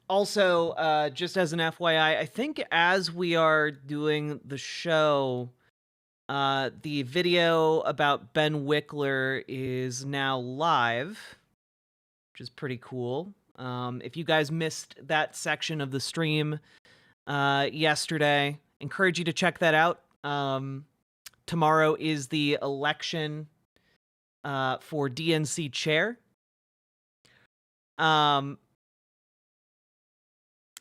Also, just as an FYI, I think as we are doing the show, the video about Ben Wickler is now live, which is pretty cool. If you guys missed that section of the stream yesterday, encourage you to check that out. Tomorrow is the election for DNC chair.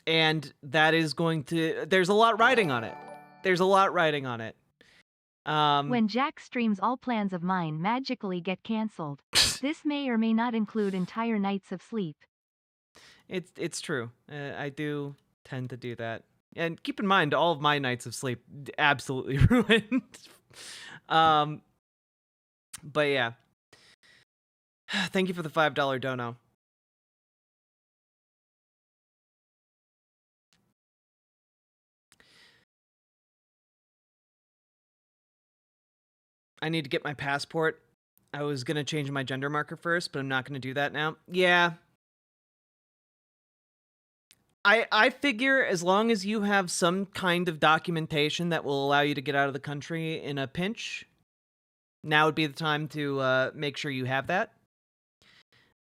And that is going to... There's a lot riding on it. When Jack streams, all plans of mine magically get cancelled. This may or may not include entire nights of sleep. It's true. I do tend to do that. And keep in mind, all of my nights of sleep absolutely ruined. But yeah. Thank you for the $5 dono. I need to get my passport. I was going to change my gender marker first, but I'm not going to do that now. Yeah. I figure as long as you have some kind of documentation that will allow you to get out of the country in a pinch, now would be the time to make sure you have that.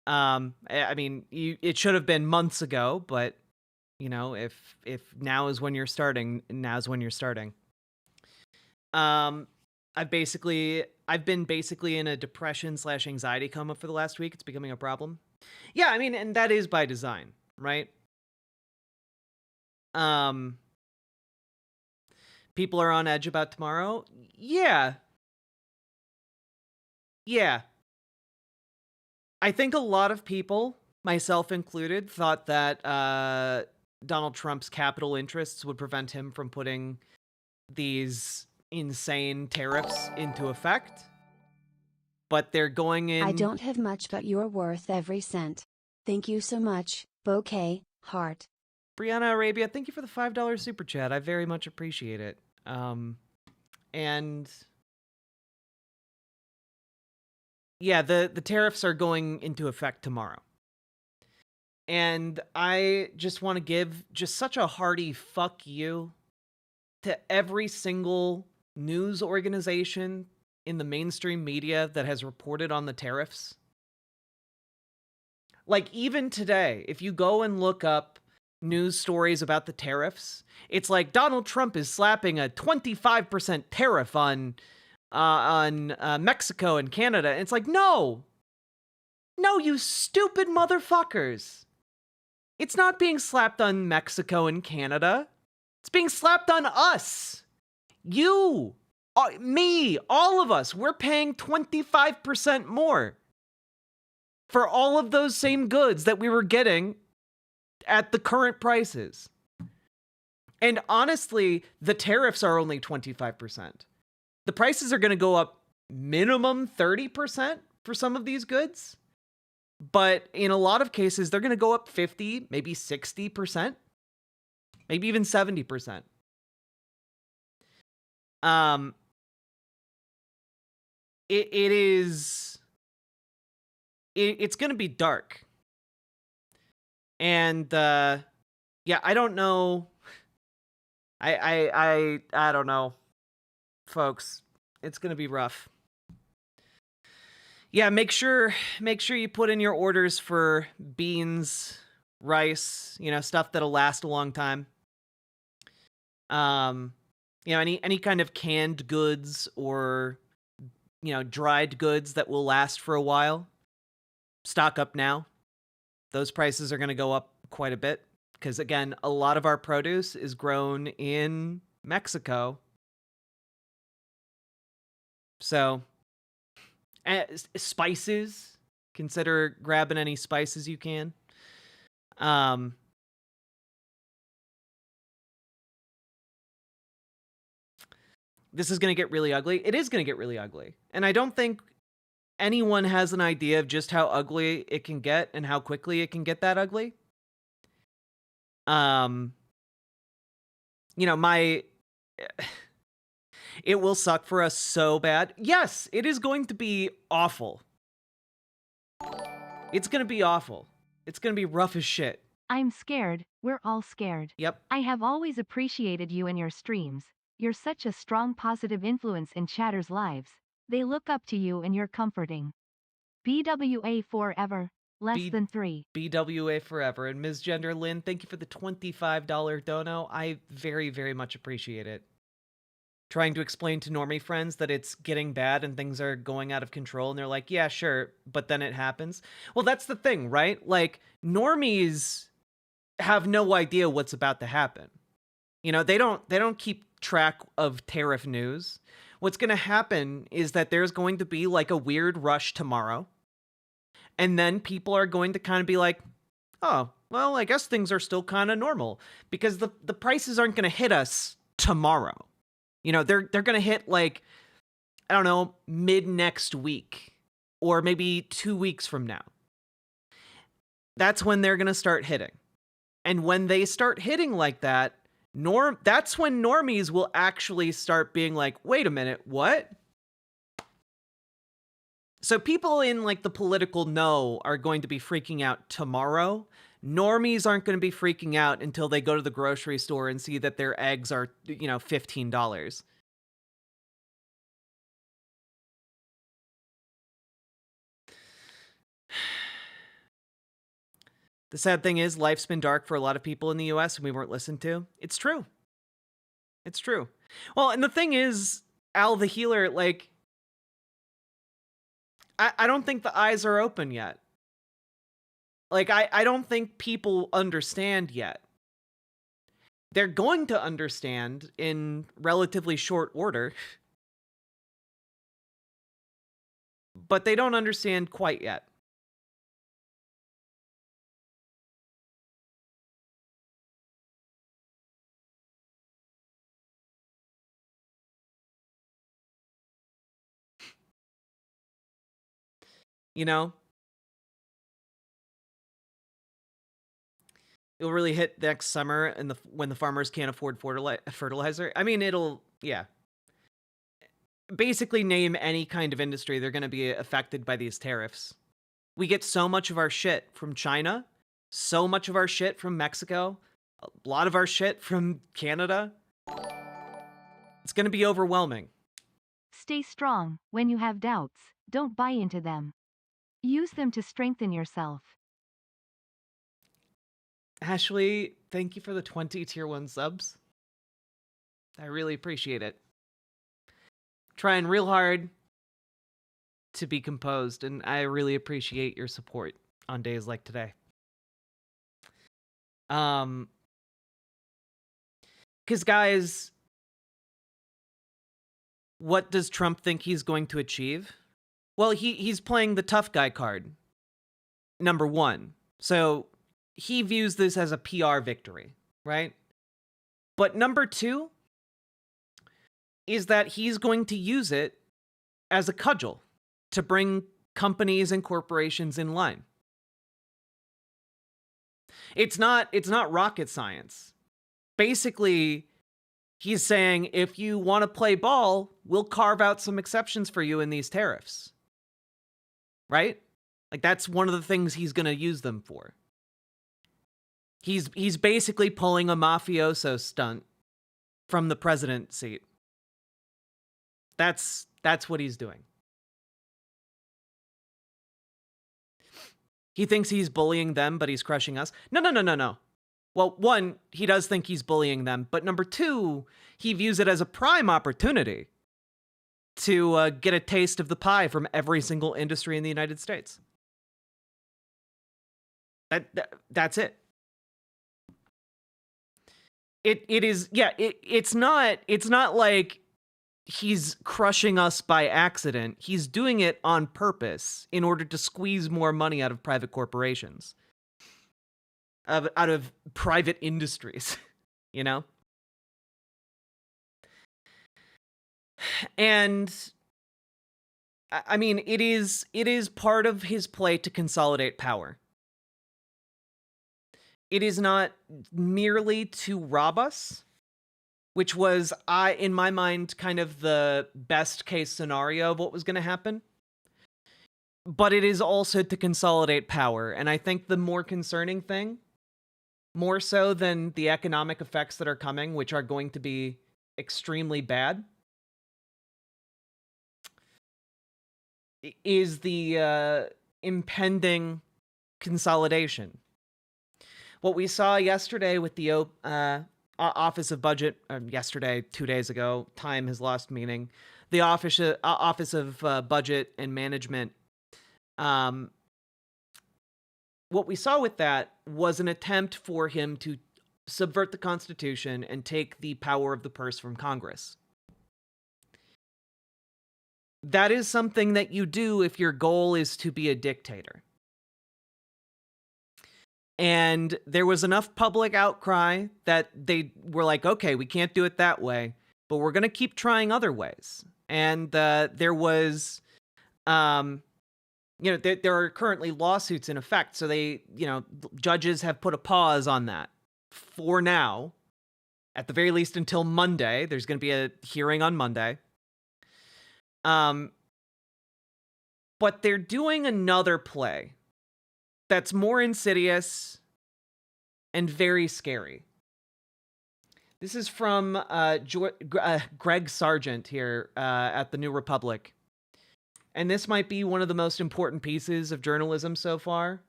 I mean, it should have been months ago, but you know, if now is when you're starting, now's when you're starting. I've been basically in a depression/anxiety coma for the last week. It's becoming a problem. Yeah, I mean, and that is by design, right? People are on edge about tomorrow. Yeah. I think a lot of people, myself included, thought that Donald Trump's capital interests would prevent him from putting these insane tariffs into effect. But they're going in... I don't have much, but you're worth every cent. Thank you so much, Bouquet, Heart. Brianna Arabia, thank you for the $5 super chat. I very much appreciate it. And... yeah, the tariffs are going into effect tomorrow. And I just want to give just such a hearty fuck you to every single news organization in the mainstream media that has reported on the tariffs. Like, even today, if you go and look up news stories about the tariffs, it's like Donald Trump is slapping a 25% tariff on Mexico and Canada. And it's like, no, you stupid motherfuckers. It's not being slapped on Mexico and Canada. It's being slapped on us. You, me, all of us. We're paying 25% more for all of those same goods that we were getting at the current prices. And honestly, the tariffs are only 25%. The prices are going to go up minimum 30% for some of these goods. But in a lot of cases, they're going to go up 50, maybe 60%, maybe even 70%. It's going to be dark. And yeah, I don't know. I don't know, folks. It's going to be rough. Yeah, make sure you put in your orders for beans, rice, you know, stuff that'll last a long time. You know, any kind of canned goods or, you know, dried goods that will last for a while. Stock up now. Those prices are going to go up quite a bit because, again, a lot of our produce is grown in Mexico. So, spices, consider grabbing any spices you can. This is going to get really ugly. It is going to get really ugly. And I don't think anyone has an idea of just how ugly it can get and how quickly it can get that ugly. You know, it will suck for us so bad. Yes, it is going to be awful. It's going to be awful. It's going to be rough as shit. I'm scared, we're all scared. Yep. I have always appreciated you and your streams. You're such a strong positive influence in chatters' lives. They look up to you and you're comforting. BWA forever. Less than 3. BWA forever. And Ms. Gender Lynn, thank you for the $25 dono. I very, very much appreciate it. Trying to explain to normie friends that it's getting bad and things are going out of control, and they're like, yeah, sure, but then it happens. Well, that's the thing, right? Like, normies have no idea what's about to happen. You know, they don't keep track of tariff news. What's going to happen is that there's going to be like a weird rush tomorrow. And then people are going to kind of be like, oh, well, I guess things are still kind of normal, because the prices aren't going to hit us tomorrow. You know, they're going to hit like, I don't know, mid next week or maybe 2 weeks from now. That's when they're going to start hitting. And when they start hitting like that, that's when normies will actually start being like, wait a minute, what? So people in like the political know are going to be freaking out tomorrow. Normies aren't going to be freaking out until they go to the grocery store and see that their eggs are, you know, $15. The sad thing is, life's been dark for a lot of people in the US and we weren't listened to. It's true. It's true. Well, and the thing is, Al the Healer, like, I don't think the eyes are open yet. Like, I don't think people understand yet. They're going to understand in relatively short order. But they don't understand quite yet. You know? It'll really hit next summer and when the farmers can't afford fertilizer. I mean, yeah. Basically name any kind of industry, they're going to be affected by these tariffs. We get so much of our shit from China, so much of our shit from Mexico, a lot of our shit from Canada. It's going to be overwhelming. Stay strong. When you have doubts, don't buy into them. Use them to strengthen yourself. Ashley, thank you for the 20 tier 1 subs. I really appreciate it. Trying real hard to be composed, and I really appreciate your support on days like today. Because guys, what does Trump think he's going to achieve? Well, he's playing the tough guy card, number one. So he views this as a PR victory, right? But number two is that he's going to use it as a cudgel to bring companies and corporations in line. It's not rocket science. Basically, he's saying, if you want to play ball, we'll carve out some exceptions for you in these tariffs. Right? Like, that's one of the things he's going to use them for. He's basically pulling a mafioso stunt from the president seat. That's what he's doing. He thinks he's bullying them, but he's crushing us. No. Well, one, he does think he's bullying them, but number two, he views it as a prime opportunity to get a taste of the pie from every single industry in the United States. That's it. It's not like he's crushing us by accident. He's doing it on purpose in order to squeeze more money out of private corporations. Out of private industries, you know? And I mean, it is part of his play to consolidate power. It is not merely to rob us, which was, in my mind, kind of the best case scenario of what was going to happen. But it is also to consolidate power. And I think the more concerning thing more so than the economic effects that are coming, which are going to be extremely bad, is the impending consolidation. What we saw yesterday with the Office of Budget, yesterday, 2 days ago, time has lost meaning. The Office of Budget and Management. What we saw with that was an attempt for him to subvert the Constitution and take the power of the purse from Congress. That is something that you do if your goal is to be a dictator. And there was enough public outcry that they were like, okay, we can't do it that way, but we're going to keep trying other ways. And there was, there are currently lawsuits in effect. So judges have put a pause on that for now, at the very least until Monday. There's going to be a hearing on Monday. But they're doing another play that's more insidious and very scary. This is from Greg Sargent here at the New Republic. And this might be one of the most important pieces of journalism so far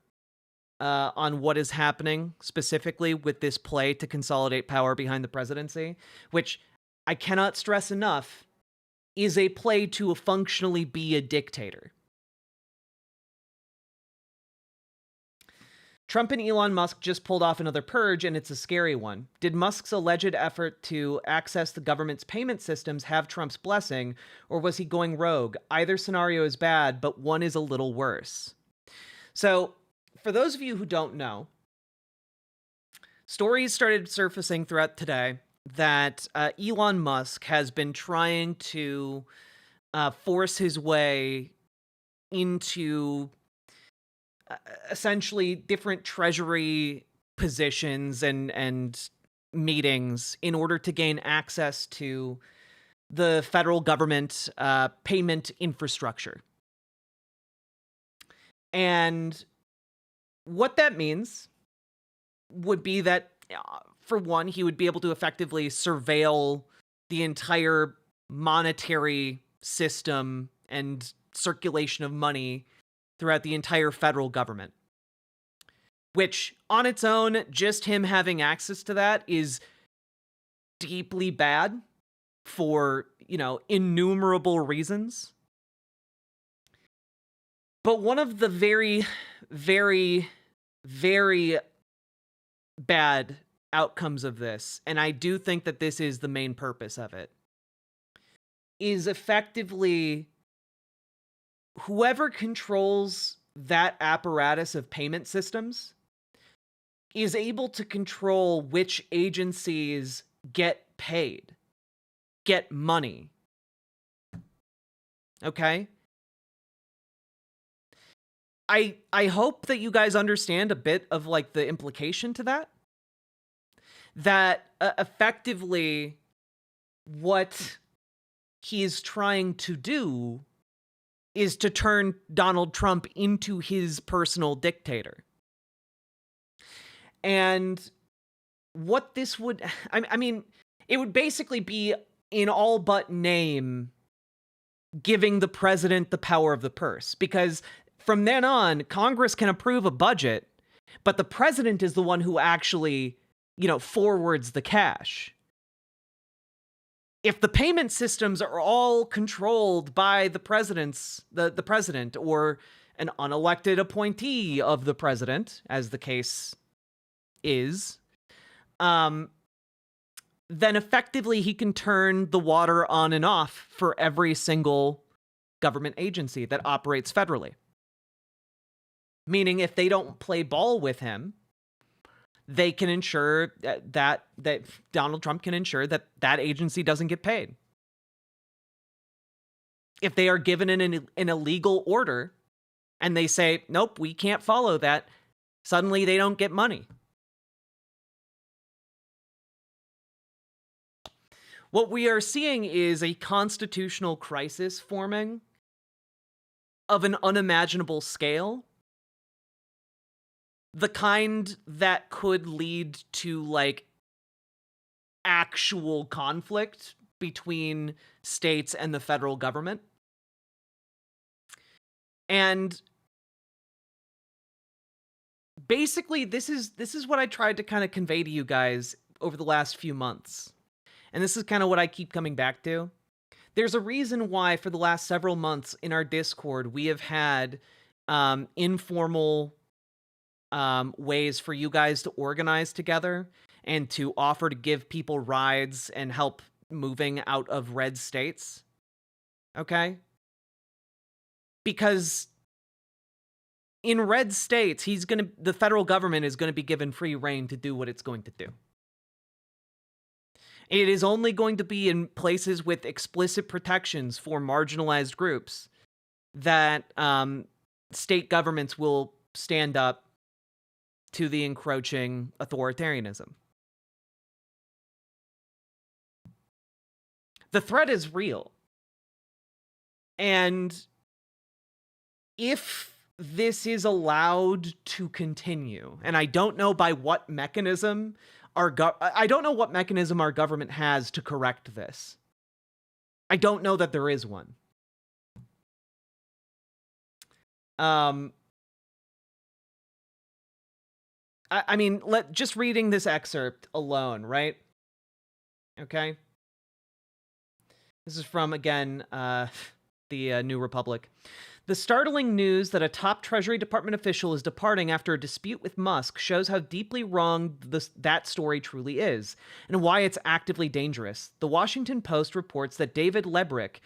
on what is happening specifically with this play to consolidate power behind the presidency, which I cannot stress enough is a play to functionally be a dictator. Trump and Elon Musk just pulled off another purge, and it's a scary one. Did Musk's alleged effort to access the government's payment systems have Trump's blessing, or was he going rogue? Either scenario is bad, but one is a little worse. So, for those of you who don't know, stories started surfacing throughout today that Elon Musk has been trying to force his way into essentially different treasury positions and meetings in order to gain access to the federal government payment infrastructure. And what that means would be that, for one, he would be able to effectively surveil the entire monetary system and circulation of money throughout the entire federal government. Which, on its own, just him having access to that is deeply bad for, innumerable reasons. But one of the very, very, very bad outcomes of this, and I do think that this is the main purpose of it, is effectively whoever controls that apparatus of payment systems is able to control which agencies get paid, get money. Okay? I hope that you guys understand a bit of the implication to that. That effectively what he's trying to do is to turn Donald Trump into his personal dictator. And what this would, it would basically be, in all but name, giving the president the power of the purse. Because from then on, Congress can approve a budget, but the president is the one who actually, forwards the cash. If the payment systems are all controlled by the president or an unelected appointee of the president, as the case is, then effectively he can turn the water on and off for every single government agency that operates federally. Meaning if they don't play ball with him, they can ensure that Donald Trump can ensure that agency doesn't get paid. If they are given an illegal order and they say, nope, we can't follow that, suddenly they don't get money. What we are seeing is a constitutional crisis forming of an unimaginable scale the kind that could lead to, like, actual conflict between states and the federal government. And basically, this is what I tried to kind of convey to you guys over the last few months. And this is kind of what I keep coming back to. There's a reason why for the last several months in our Discord, we have had informal ways for you guys to organize together and to offer to give people rides and help moving out of red states. Okay? Because in red states, the federal government is going to be given free rein to do what it's going to do. It is only going to be in places with explicit protections for marginalized groups that state governments will stand up to the encroaching authoritarianism. The threat is real. And if this is allowed to continue, and I don't know by what mechanism I don't know what mechanism our government has to correct this. I don't know that there is one. I mean, just reading this excerpt alone, right? Okay. This is from, again, the New Republic. The startling news that a top Treasury Department official is departing after a dispute with Musk shows how deeply wrong that story truly is, and why it's actively dangerous. The Washington Post reports that David Lebrick,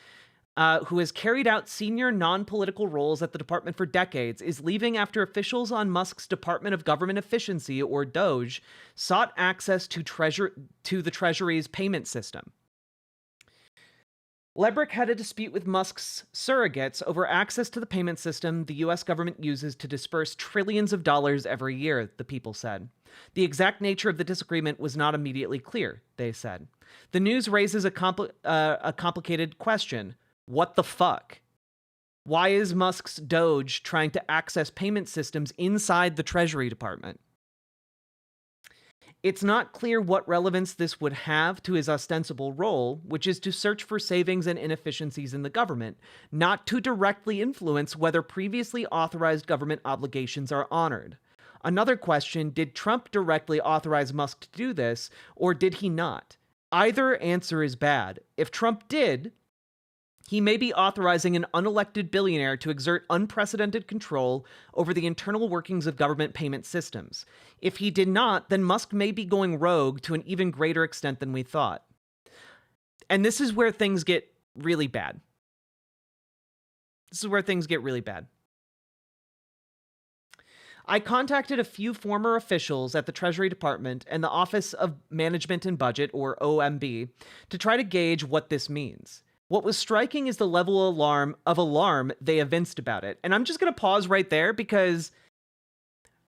who has carried out senior non-political roles at the department for decades, is leaving after officials on Musk's Department of Government Efficiency, or DOGE, sought access to the Treasury's payment system. Lebrick had a dispute with Musk's surrogates over access to the payment system the U.S. government uses to disperse trillions of dollars every year, the people said. The exact nature of the disagreement was not immediately clear, they said. The news raises a complicated question. What the fuck? Why is Musk's DOGE trying to access payment systems inside the Treasury Department? It's not clear what relevance this would have to his ostensible role, which is to search for savings and inefficiencies in the government, not to directly influence whether previously authorized government obligations are honored. Another question, did Trump directly authorize Musk to do this, or did he not? Either answer is bad. If Trump did, he may be authorizing an unelected billionaire to exert unprecedented control over the internal workings of government payment systems. If he did not, then Musk may be going rogue to an even greater extent than we thought. And this is where things get really bad. I contacted a few former officials at the Treasury Department and the Office of Management and Budget, or OMB, to try to gauge what this means. What was striking is the level of alarm they evinced about it. And I'm just going to pause right there because,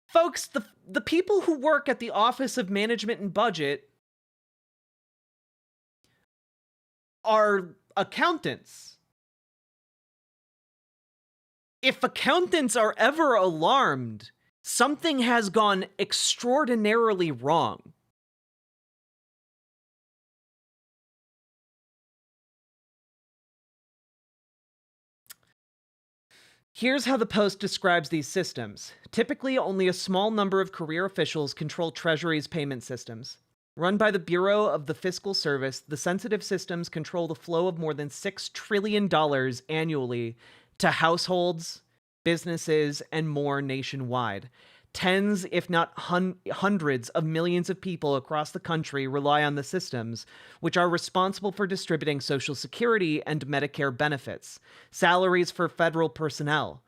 folks, the people who work at the Office of Management and Budget are accountants. If accountants are ever alarmed, something has gone extraordinarily wrong. Here's how the Post describes these systems. Typically, only a small number of career officials control Treasury's payment systems. Run by the Bureau of the Fiscal Service, the sensitive systems control the flow of more than $6 trillion annually to households, businesses, and more nationwide. Tens, if not hundreds of millions of people across the country rely on the systems, which are responsible for distributing Social Security and Medicare benefits, salaries for federal personnel,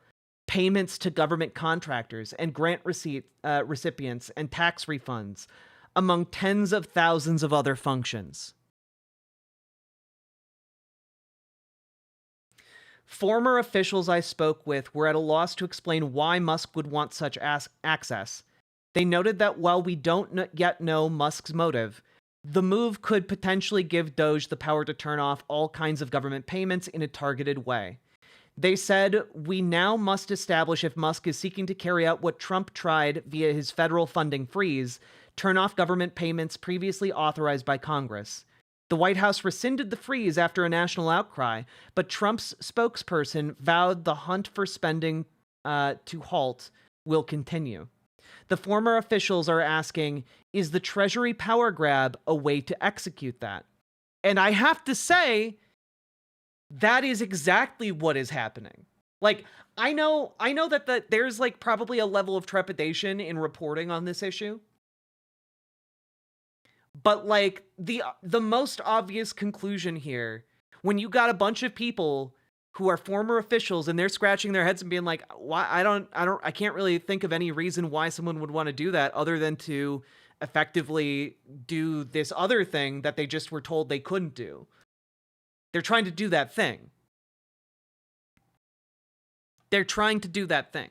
payments to government contractors and grant recipients, and tax refunds, among tens of thousands of other functions. Former officials I spoke with were at a loss to explain why Musk would want such access. They noted that while we don't yet know Musk's motive, the move could potentially give DOGE the power to turn off all kinds of government payments in a targeted way. They said, we now must establish if Musk is seeking to carry out what Trump tried via his federal funding freeze, turn off government payments previously authorized by Congress. The White House rescinded the freeze after a national outcry, but Trump's spokesperson vowed the hunt for spending to halt will continue. The former officials are asking, is the Treasury power grab a way to execute that? And I have to say, that is exactly what is happening. Like, I know that there's like probably a level of trepidation in reporting on this issue. But like the most obvious conclusion here, when you got a bunch of people who are former officials and they're scratching their heads and being like, why I can't really think of any reason why someone would want to do that other than to effectively do this other thing that they just were told they couldn't do. They're trying to do that thing. They're trying to do that thing.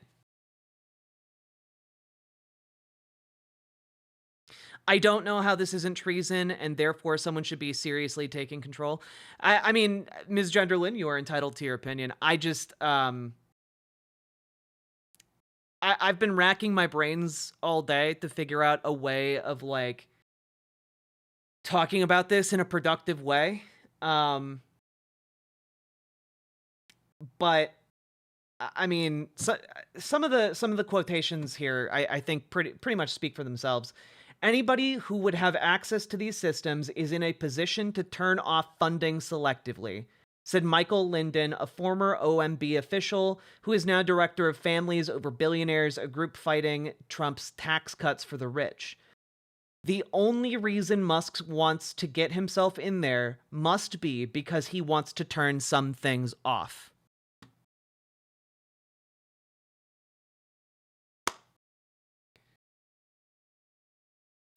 I don't know how this isn't treason, and therefore someone should be seriously taking control. I mean, Ms. Genderlin, you are entitled to your opinion. I just, I've been racking my brains all day to figure out a way of, like, talking about this in a productive way. But I mean, some of the quotations here, I think pretty much speak for themselves. Anybody who would have access to these systems is in a position to turn off funding selectively, said Michael Linden, a former OMB official who is now director of Families Over Billionaires, a group fighting Trump's tax cuts for the rich. The only reason Musk wants to get himself in there must be because he wants to turn some things off.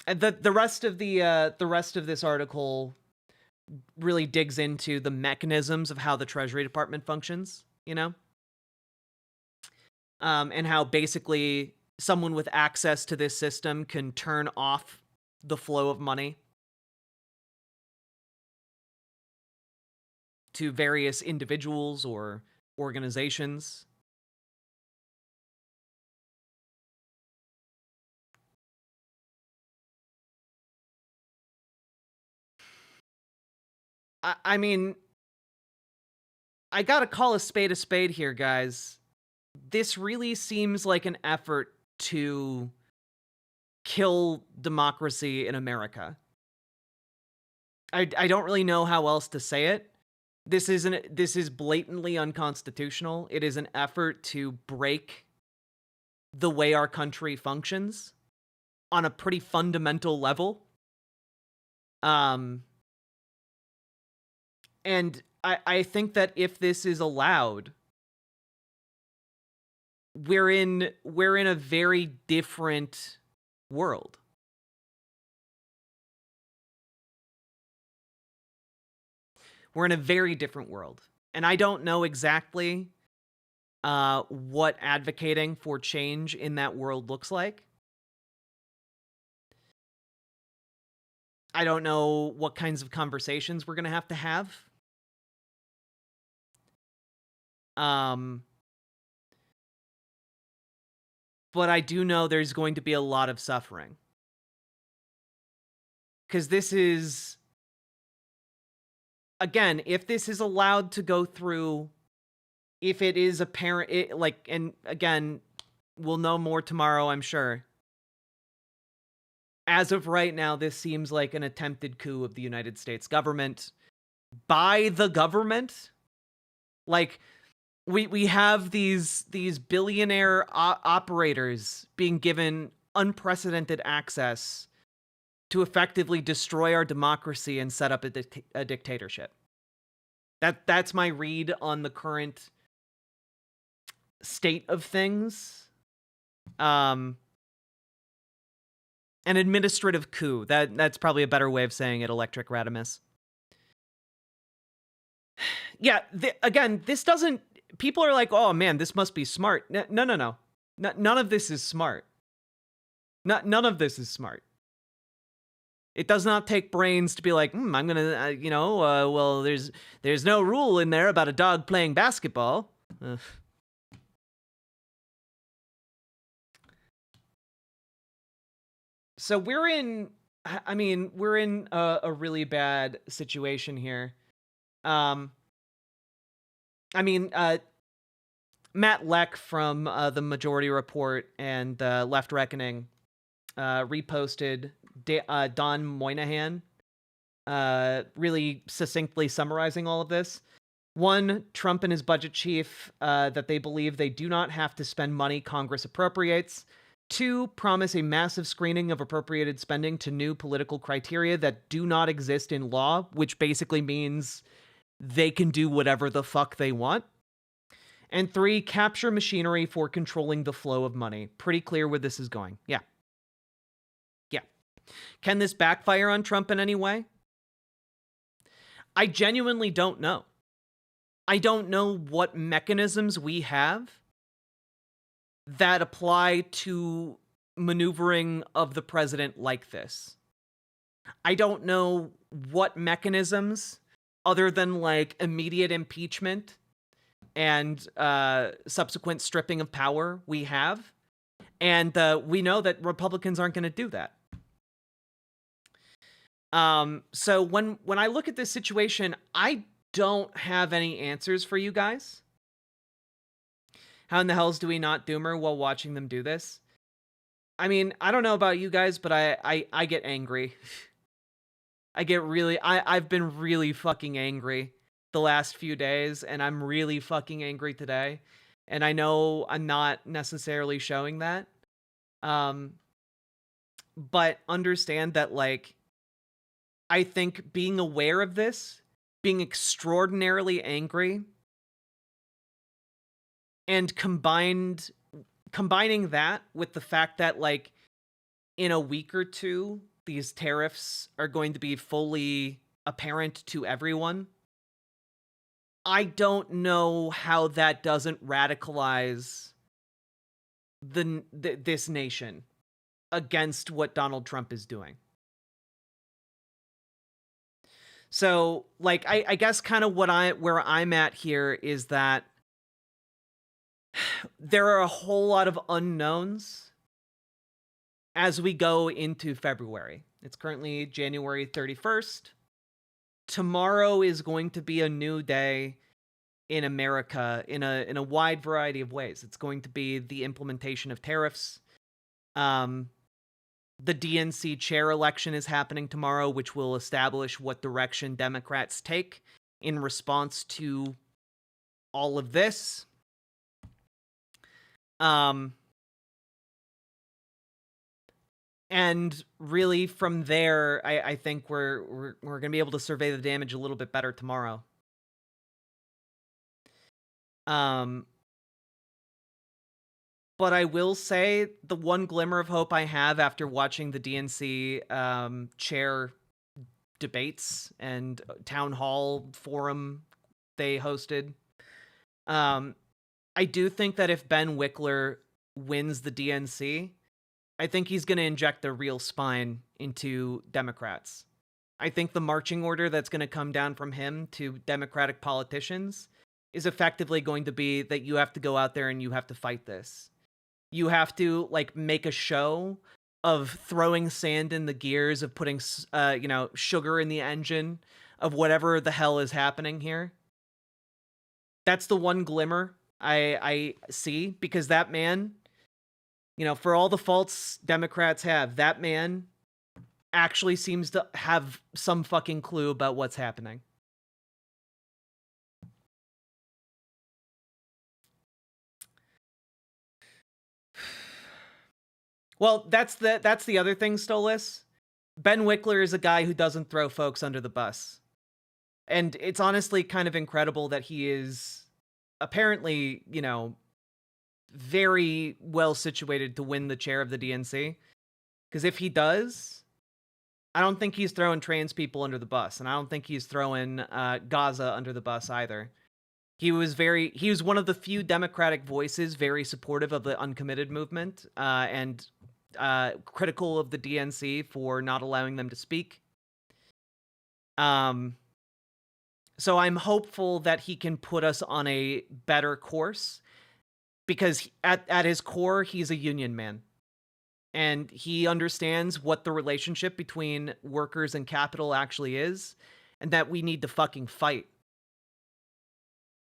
And the rest of this article really digs into the mechanisms of how the Treasury Department functions, you know? And how basically someone with access to this system can turn off the flow of money to various individuals or organizations. I mean, I gotta call a spade here, guys. This really seems like an effort to kill democracy in America. I don't really know how else to say it. This is blatantly unconstitutional. It is an effort to break the way our country functions on a pretty fundamental level. And I think that if this is allowed, we're in a very different world. We're in a very different world. And I don't know exactly what advocating for change in that world looks like. I don't know what kinds of conversations we're going to have. But I do know there's going to be a lot of suffering. Because this is, again, if this is allowed to go through, if it is apparent, and again, we'll know more tomorrow, I'm sure. As of right now, this seems like an attempted coup of the United States government by the government. Like, we have these billionaire operators being given unprecedented access to effectively destroy our democracy and set up a dictatorship. That's my read on the current state of things. An administrative coup. That's probably a better way of saying it, Electric Radimus. Yeah, again, this doesn't... People are like, oh man, this must be smart. No. None of this is smart. None of this is smart. It does not take brains to be like, I'm gonna, well, there's no rule in there about a dog playing basketball. Ugh. So we're in a really bad situation here. Matt Leck from the Majority Report and Left Reckoning reposted Don Moynihan really succinctly summarizing all of this. 1, Trump and his budget chief that they believe they do not have to spend money Congress appropriates. 2, promise a massive screening of appropriated spending to new political criteria that do not exist in law, which basically means they can do whatever the fuck they want. And 3, capture machinery for controlling the flow of money. Pretty clear where this is going. Yeah. Can this backfire on Trump in any way? I genuinely don't know. I don't know what mechanisms we have that apply to maneuvering of the president like this. I don't know what mechanisms, other than like immediate impeachment and subsequent stripping of power, we have. And we know that Republicans aren't going to do that. So when I look at this situation, I don't have any answers for you guys. How in the hells do we not doomer while watching them do this? I mean, I don't know about you guys, but I get angry. I've been really fucking angry the last few days, and I'm really fucking angry today. And I know I'm not necessarily showing that. But understand that, like, I think being aware of this, being extraordinarily angry, and combining that with the fact that, like, in a week or two, these tariffs are going to be fully apparent to everyone. I don't know how that doesn't radicalize this nation against what Donald Trump is doing. So, like, I guess kind of where I'm at here is that there are a whole lot of unknowns as we go into February. It's currently January 31st. Tomorrow is going to be a new day in America in a wide variety of ways. It's going to be the implementation of tariffs. The DNC chair election is happening tomorrow, which will establish what direction Democrats take in response to all of this. And really from there, I think we're going to be able to survey the damage a little bit better tomorrow. But I will say the one glimmer of hope I have after watching the DNC chair debates and town hall forum they hosted, I do think that if Ben Wickler wins the DNC, I think he's going to inject a real spine into Democrats. I think the marching order that's going to come down from him to Democratic politicians is effectively going to be that you have to go out there and you have to fight this. You have to, like, make a show of throwing sand in the gears, of putting, sugar in the engine of whatever the hell is happening here. That's the one glimmer I see, because that man, for all the faults Democrats have, that man actually seems to have some fucking clue about what's happening. Well, that's the other thing, Stolas. Ben Wickler is a guy who doesn't throw folks under the bus. And it's honestly kind of incredible that he is apparently, very well situated to win the chair of the DNC. Because if he does, I don't think he's throwing trans people under the bus. And I don't think he's throwing Gaza under the bus either. He was one of the few Democratic voices very supportive of the uncommitted movement and critical of the DNC for not allowing them to speak. So I'm hopeful that he can put us on a better course, because at his core, he's a union man. And he understands what the relationship between workers and capital actually is, and that we need to fucking fight.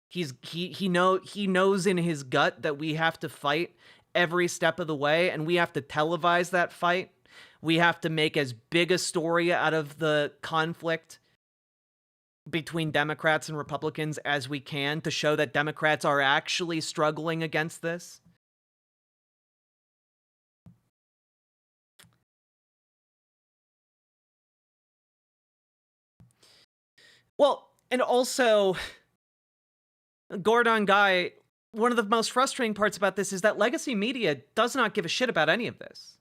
He knows in his gut that we have to fight every step of the way, and we have to televise that fight. We have to make as big a story out of the conflict between Democrats and Republicans as we can to show that Democrats are actually struggling against this. Well, and also, Gordon Guy, one of the most frustrating parts about this is that legacy media does not give a shit about any of this.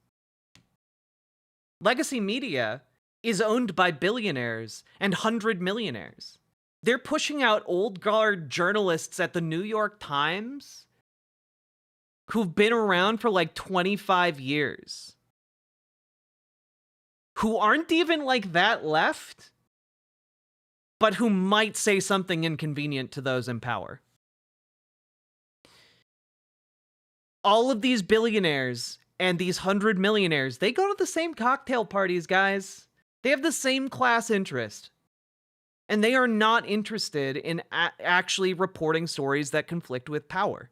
Legacy media is owned by billionaires and 100 millionaires. They're pushing out old guard journalists at the New York Times who've been around for like 25 years, who aren't even like that left, but who might say something inconvenient to those in power. All of these billionaires and these 100 millionaires, they go to the same cocktail parties, guys. They have the same class interest. And they are not interested in actually reporting stories that conflict with power.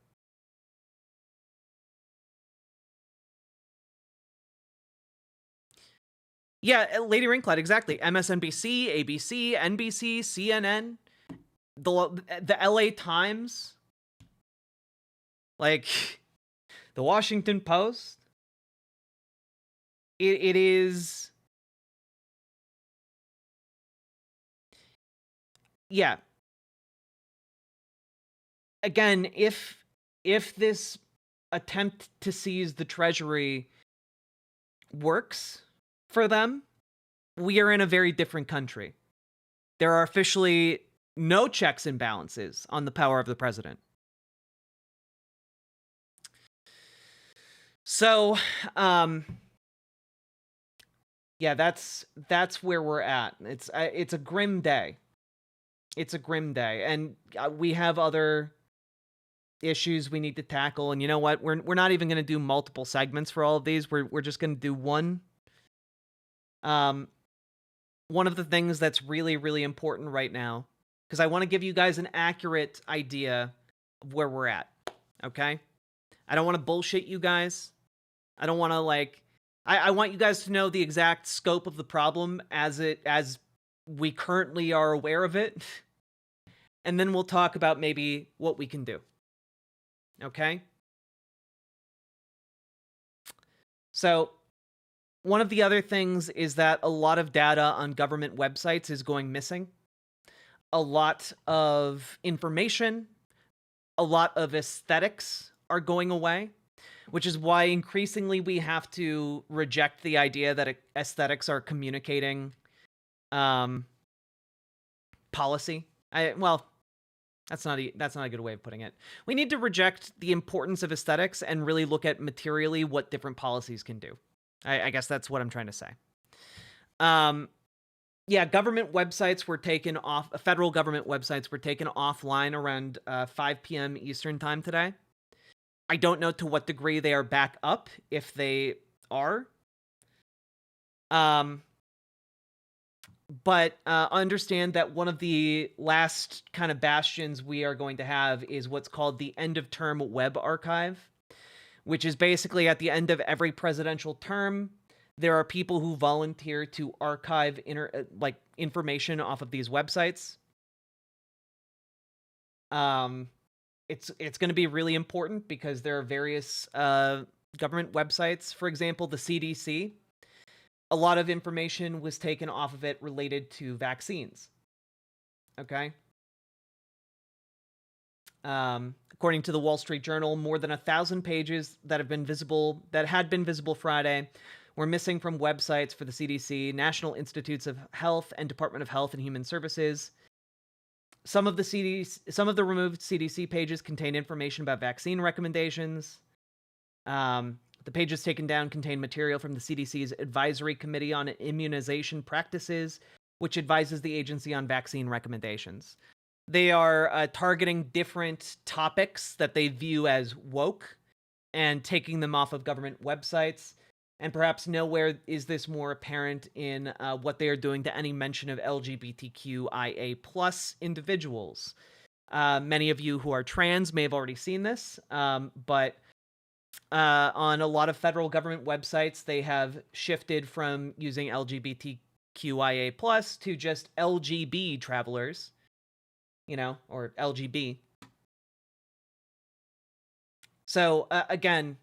Yeah, Lady Ringcloud, exactly. MSNBC, ABC, NBC, CNN, the LA Times, like the Washington Post. It is... Yeah. Again, if this attempt to seize the Treasury works for them, we are in a very different country. There are officially no checks and balances on the power of the president. So, yeah, that's where we're at. It's a grim day. It's a grim day, and we have other issues we need to tackle. And you know what? We're not even going to do multiple segments for all of these. We're just going to do one. One of the things that's really, really important right now, because I want to give you guys an accurate idea of where we're at. Okay? I don't want to bullshit you guys. I don't want to I want you guys to know the exact scope of the problem as we currently are aware of it. And then we'll talk about maybe what we can do. Okay? So, one of the other things is that a lot of data on government websites is going missing. A lot of information, a lot of aesthetics are going away, which is why increasingly we have to reject the idea that aesthetics are communicating policy. That's not a good way of putting it. We need to reject the importance of aesthetics and really look at materially what different policies can do. I guess that's what I'm trying to say. Yeah, government websites were taken off. Federal government websites were taken offline around 5 p.m. Eastern time today. I don't know to what degree they are back up, if they are. But understand that one of the last kind of bastions we are going to have is what's called the end of term web archive, which is basically at the end of every presidential term, there are people who volunteer to archive information off of these websites. It's going to be really important because there are various government websites. For example, the CDC. A lot of information was taken off of it related to vaccines. Okay? According to the Wall Street Journal, more than 1,000 pages that had been visible Friday were missing from websites for the CDC, National Institutes of Health, and Department of Health and Human Services. Some of the removed CDC pages contain information about vaccine recommendations. The pages taken down contain material from the CDC's Advisory Committee on Immunization Practices, which advises the agency on vaccine recommendations. They are targeting different topics that they view as woke and taking them off of government websites. And perhaps nowhere is this more apparent in what they are doing to any mention of LGBTQIA plus individuals. Many of you who are trans may have already seen this, but on a lot of federal government websites, they have shifted from using LGBTQIA plus to just LGB travelers, or LGB. So again,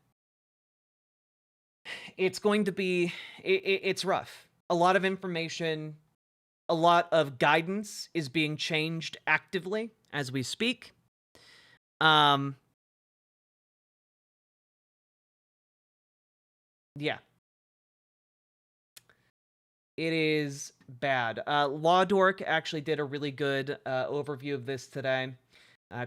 it's going to be, it's rough. A lot of information, a lot of guidance is being changed actively as we speak. Yeah. It is bad. Law Dork actually did a really good overview of this today.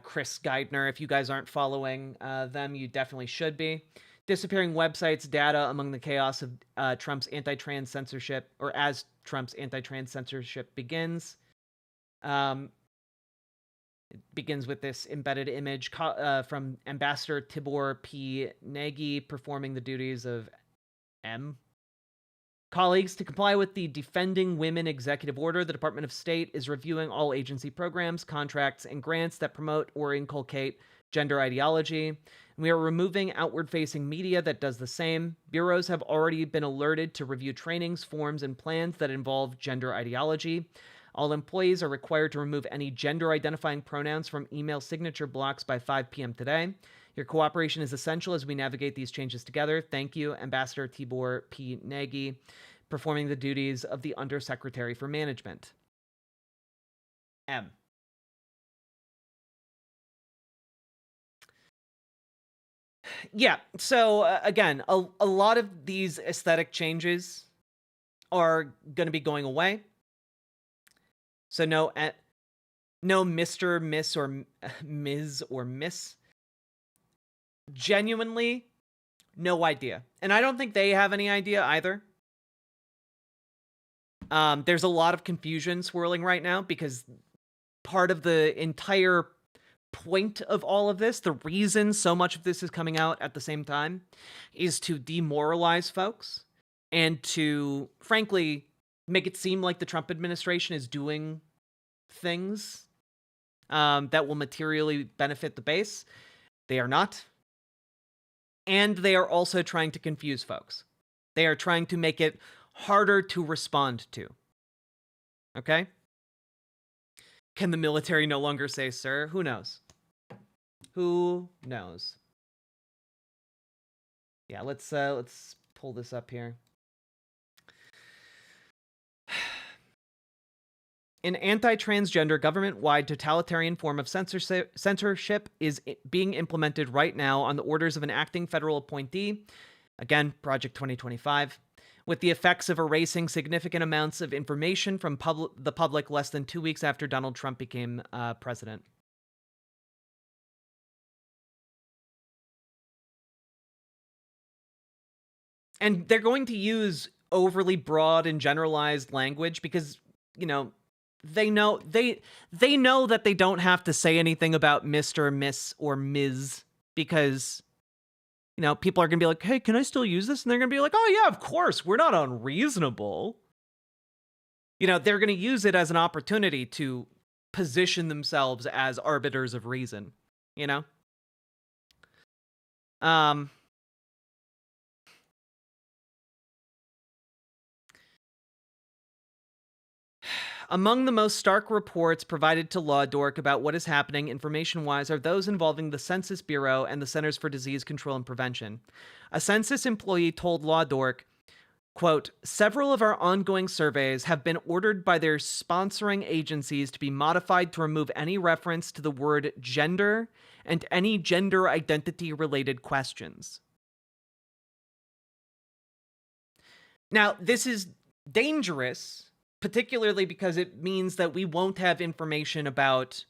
Chris Geidner, if you guys aren't following them, you definitely should be. Disappearing websites, data among the chaos of Trump's anti-trans censorship, or as Trump's anti-trans censorship begins. It begins with this embedded image from Ambassador Tibor P. Nagy performing the duties of M. Colleagues, to comply with the Defending Women Executive Order, the Department of State is reviewing all agency programs, contracts, and grants that promote or inculcate gender ideology. We are removing outward-facing media that does the same. Bureaus have already been alerted to review trainings, forms, and plans that involve gender ideology. All employees are required to remove any gender-identifying pronouns from email signature blocks by 5 p.m. today. Your cooperation is essential as we navigate these changes together. Thank you, Ambassador Tibor P. Nagy, performing the duties of the Undersecretary for Management. M. Yeah, so again, a lot of these aesthetic changes are going to be going away. So no Mr., Miss, or Ms. or Miss. Genuinely, no idea. And I don't think they have any idea either. There's a lot of confusion swirling right now because part of the entire point of all of this, the reason so much of this is coming out at the same time, is to demoralize folks and to, frankly, make it seem like the Trump administration is doing things that will materially benefit the base. They are not. And they are also trying to confuse folks. They are trying to make it harder to respond to. Okay? Can the military no longer say, sir? Who knows? Who knows? Yeah, let's pull this up here. An anti-transgender government-wide totalitarian form of censorship is being implemented right now on the orders of an acting federal appointee, again, Project 2025, with the effects of erasing significant amounts of information from the public less than 2 weeks after Donald Trump became president. And they're going to use overly broad and generalized language because, they know that they don't have to say anything about Mr., Miss, or Ms. because, people are going to be like, hey, can I still use this? And they're going to be like, oh, yeah, of course. We're not unreasonable. They're going to use it as an opportunity to position themselves as arbiters of reason, Among the most stark reports provided to Law Dork about what is happening information-wise are those involving the Census Bureau and the Centers for Disease Control and Prevention. A census employee told Law Dork, quote, several of our ongoing surveys have been ordered by their sponsoring agencies to be modified to remove any reference to the word gender and any gender identity-related questions. Now, this is dangerous, particularly because it means that we won't have information about,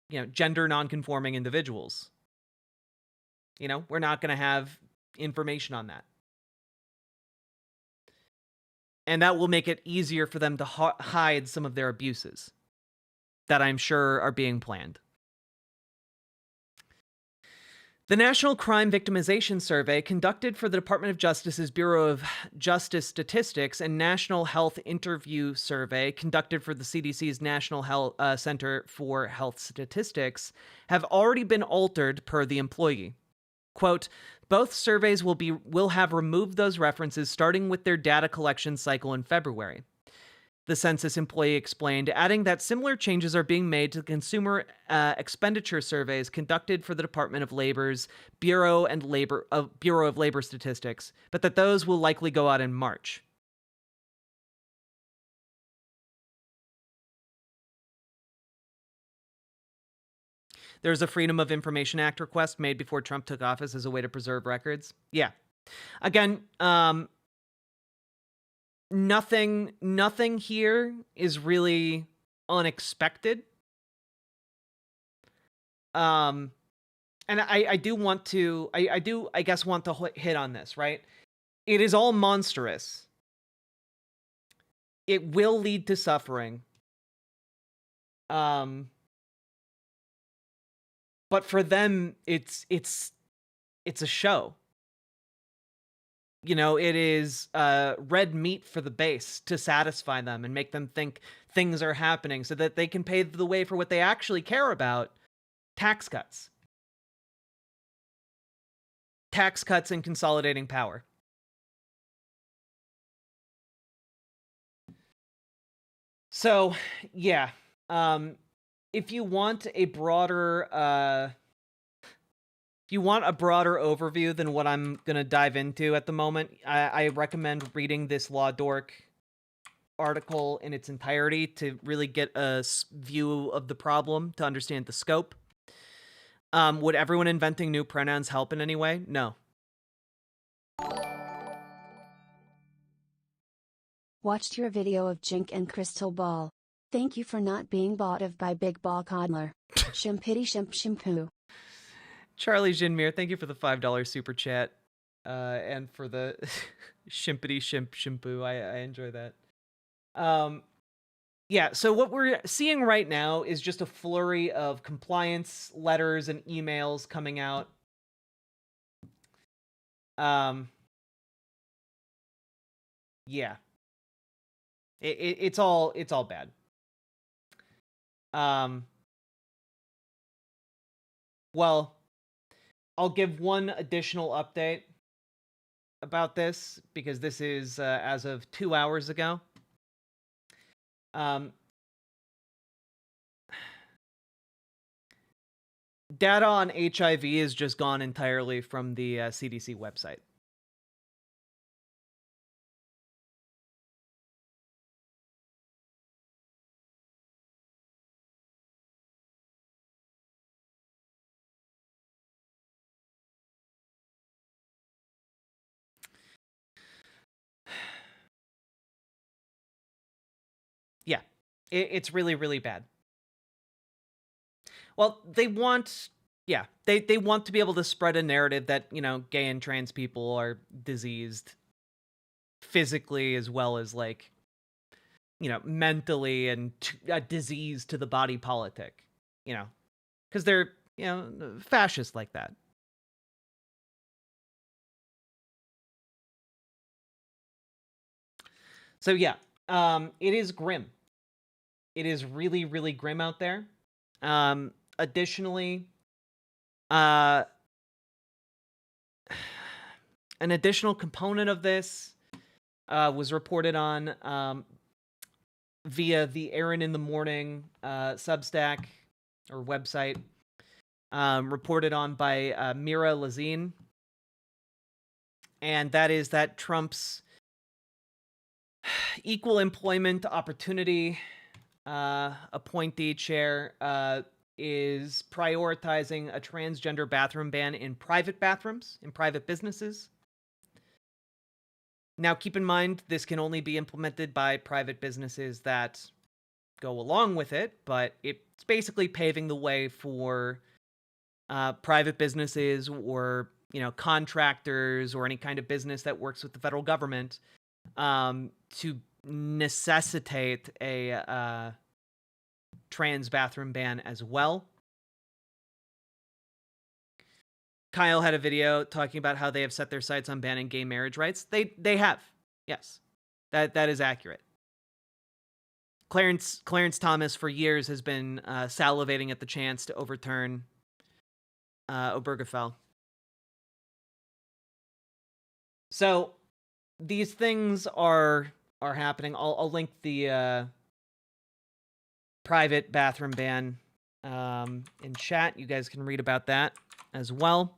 gender nonconforming individuals. We're not going to have information on that. And that will make it easier for them to hide some of their abuses that I'm sure are being planned. The National Crime Victimization Survey, conducted for the Department of Justice's Bureau of Justice Statistics, and National Health Interview Survey, conducted for the CDC's National Health Center for Health Statistics, have already been altered per the employee. Quote, both surveys will have removed those references starting with their data collection cycle in February. The census employee explained, adding that similar changes are being made to the consumer expenditure surveys conducted for the Department of Labor's Bureau of Labor Statistics, but that those will likely go out in March. There's a Freedom of Information Act request made before Trump took office as a way to preserve records. Yeah. Again, nothing here is really unexpected. And I do want to, I guess, want to hit on this, right? It is all monstrous. It will lead to suffering. But for them, it's a show. You know, it is red meat for the base to satisfy them and make them think things are happening so that they can pave the way for what they actually care about: tax cuts. Tax cuts and consolidating power. So, yeah. If you want a broader overview than what I'm going to dive into at the moment, I recommend reading this Law Dork article in its entirety to really get a view of the problem, to understand the scope. Would everyone inventing new pronouns help in any way? No. Watched your video of Jink and Crystal Ball. Thank you for not being bought of by Big Ball Coddler. Shimpity shimp shampoo. Charlie Jinmir, thank you for the $5 super chat. And for the shimpity shimp shampoo. I enjoy that. Yeah, so what we're seeing right now is just a flurry of compliance letters and emails coming out. Yeah. It's all bad. Well, I'll give one additional update about this, because this is as of 2 hours ago. Data on HIV is just gone entirely from the CDC website. Yeah, it's really, really bad. Well, they want to be able to spread a narrative that, you know, gay and trans people are diseased physically as well as, like, you know, mentally, and a disease to the body politic, you know, because they're, you know, fascist like that. So yeah, it is grim. It is really, really grim out there. Additionally, an additional component of this was reported on via the Aaron in the Morning Substack or website, reported on by Mira Lazine. And that is that Trump's equal employment opportunity appointee chair is prioritizing a transgender bathroom ban in private bathrooms, in private businesses. Now, keep in mind, this can only be implemented by private businesses that go along with it, but it's basically paving the way for private businesses, or, you know, contractors, or any kind of business that works with the federal government to necessitate a trans bathroom ban as well. Kyle had a video talking about how they have set their sights on banning gay marriage rights. They have. Yes. That is accurate. Clarence Thomas for years has been salivating at the chance to overturn Obergefell. So these things are happening. I'll link the private bathroom ban in chat. You guys can read about that as well.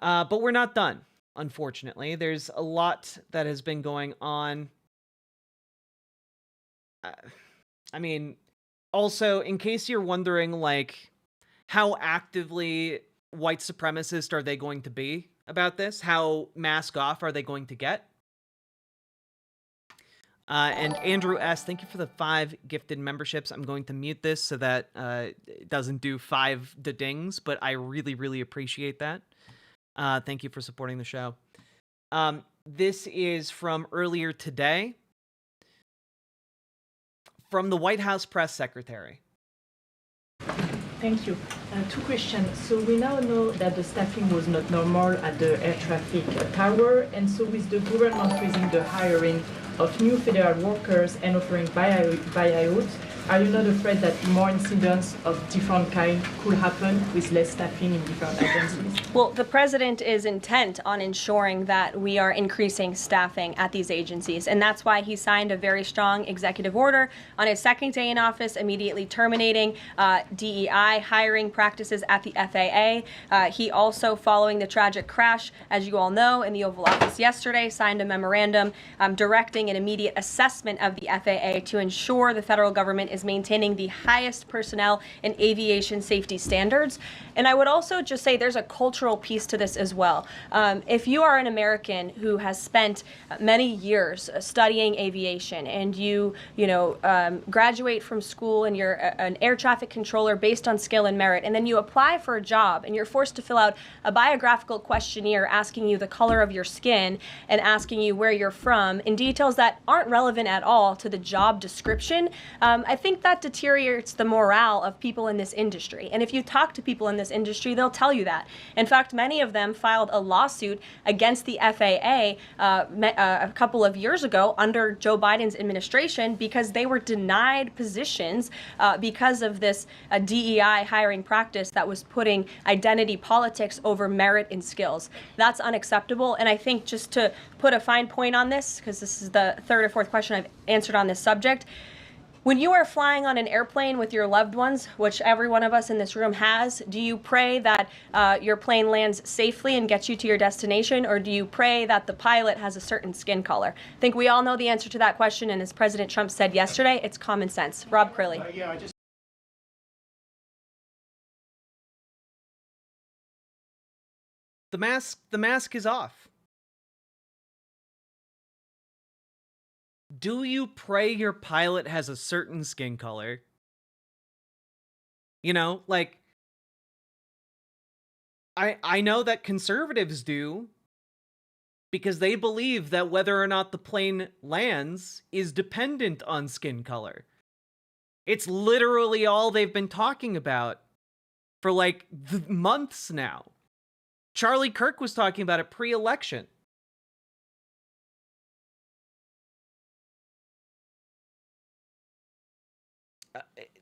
But we're not done, unfortunately. There's a lot that has been going on. I mean, also, in case you're wondering, like, how actively white supremacist are they going to be about this? How mask off are they going to get? And Andrew S., thank you for the 5 gifted memberships. I'm going to mute this so that it doesn't do 5 dings, but I really, really appreciate that. Thank you for supporting the show. This is from earlier today, from the White House press secretary. Thank you. 2 questions. So we now know that the staffing was not normal at the air traffic tower, and so with the government freezing the hiring of new federal workers and offering buyouts, are you not afraid that more incidents of different kind could happen with less staffing in different agencies? Well, the president is intent on ensuring that we are increasing staffing at these agencies, and that's why he signed a very strong executive order on his second day in office, immediately terminating DEI hiring practices at the FAA. He also, following the tragic crash, as you all know, in the Oval Office yesterday, signed a memorandum directing an immediate assessment of the FAA to ensure the federal government is maintaining the highest personnel and aviation safety standards. And I would also just say there's a cultural piece to this as well. If you are an American who has spent many years studying aviation and you graduate from school and you're an air traffic controller based on skill and merit, and then you apply for a job and you're forced to fill out a biographical questionnaire asking you the color of your skin and asking you where you're from in details that aren't relevant at all to the job description, I think that deteriorates the morale of people in this industry. And if you talk to people in this industry, they'll tell you that. In fact, many of them filed a lawsuit against the FAA a couple of years ago under Joe Biden's administration because they were denied positions because of this DEI hiring practice that was putting identity politics over merit and skills. That's unacceptable. And I think just to put a fine point on this, because this is the 3rd or 4th question I've answered on this subject, when you are flying on an airplane with your loved ones, which every one of us in this room has, do you pray that your plane lands safely and gets you to your destination, or do you pray that the pilot has a certain skin color? I think we all know the answer to that question, and as President Trump said yesterday, it's common sense. Rob Crilly. The mask is off. Do you pray your pilot has a certain skin color? You know, like, I know that conservatives do, because they believe that whether or not the plane lands is dependent on skin color. It's literally all they've been talking about for like months now. Charlie Kirk was talking about it pre-election.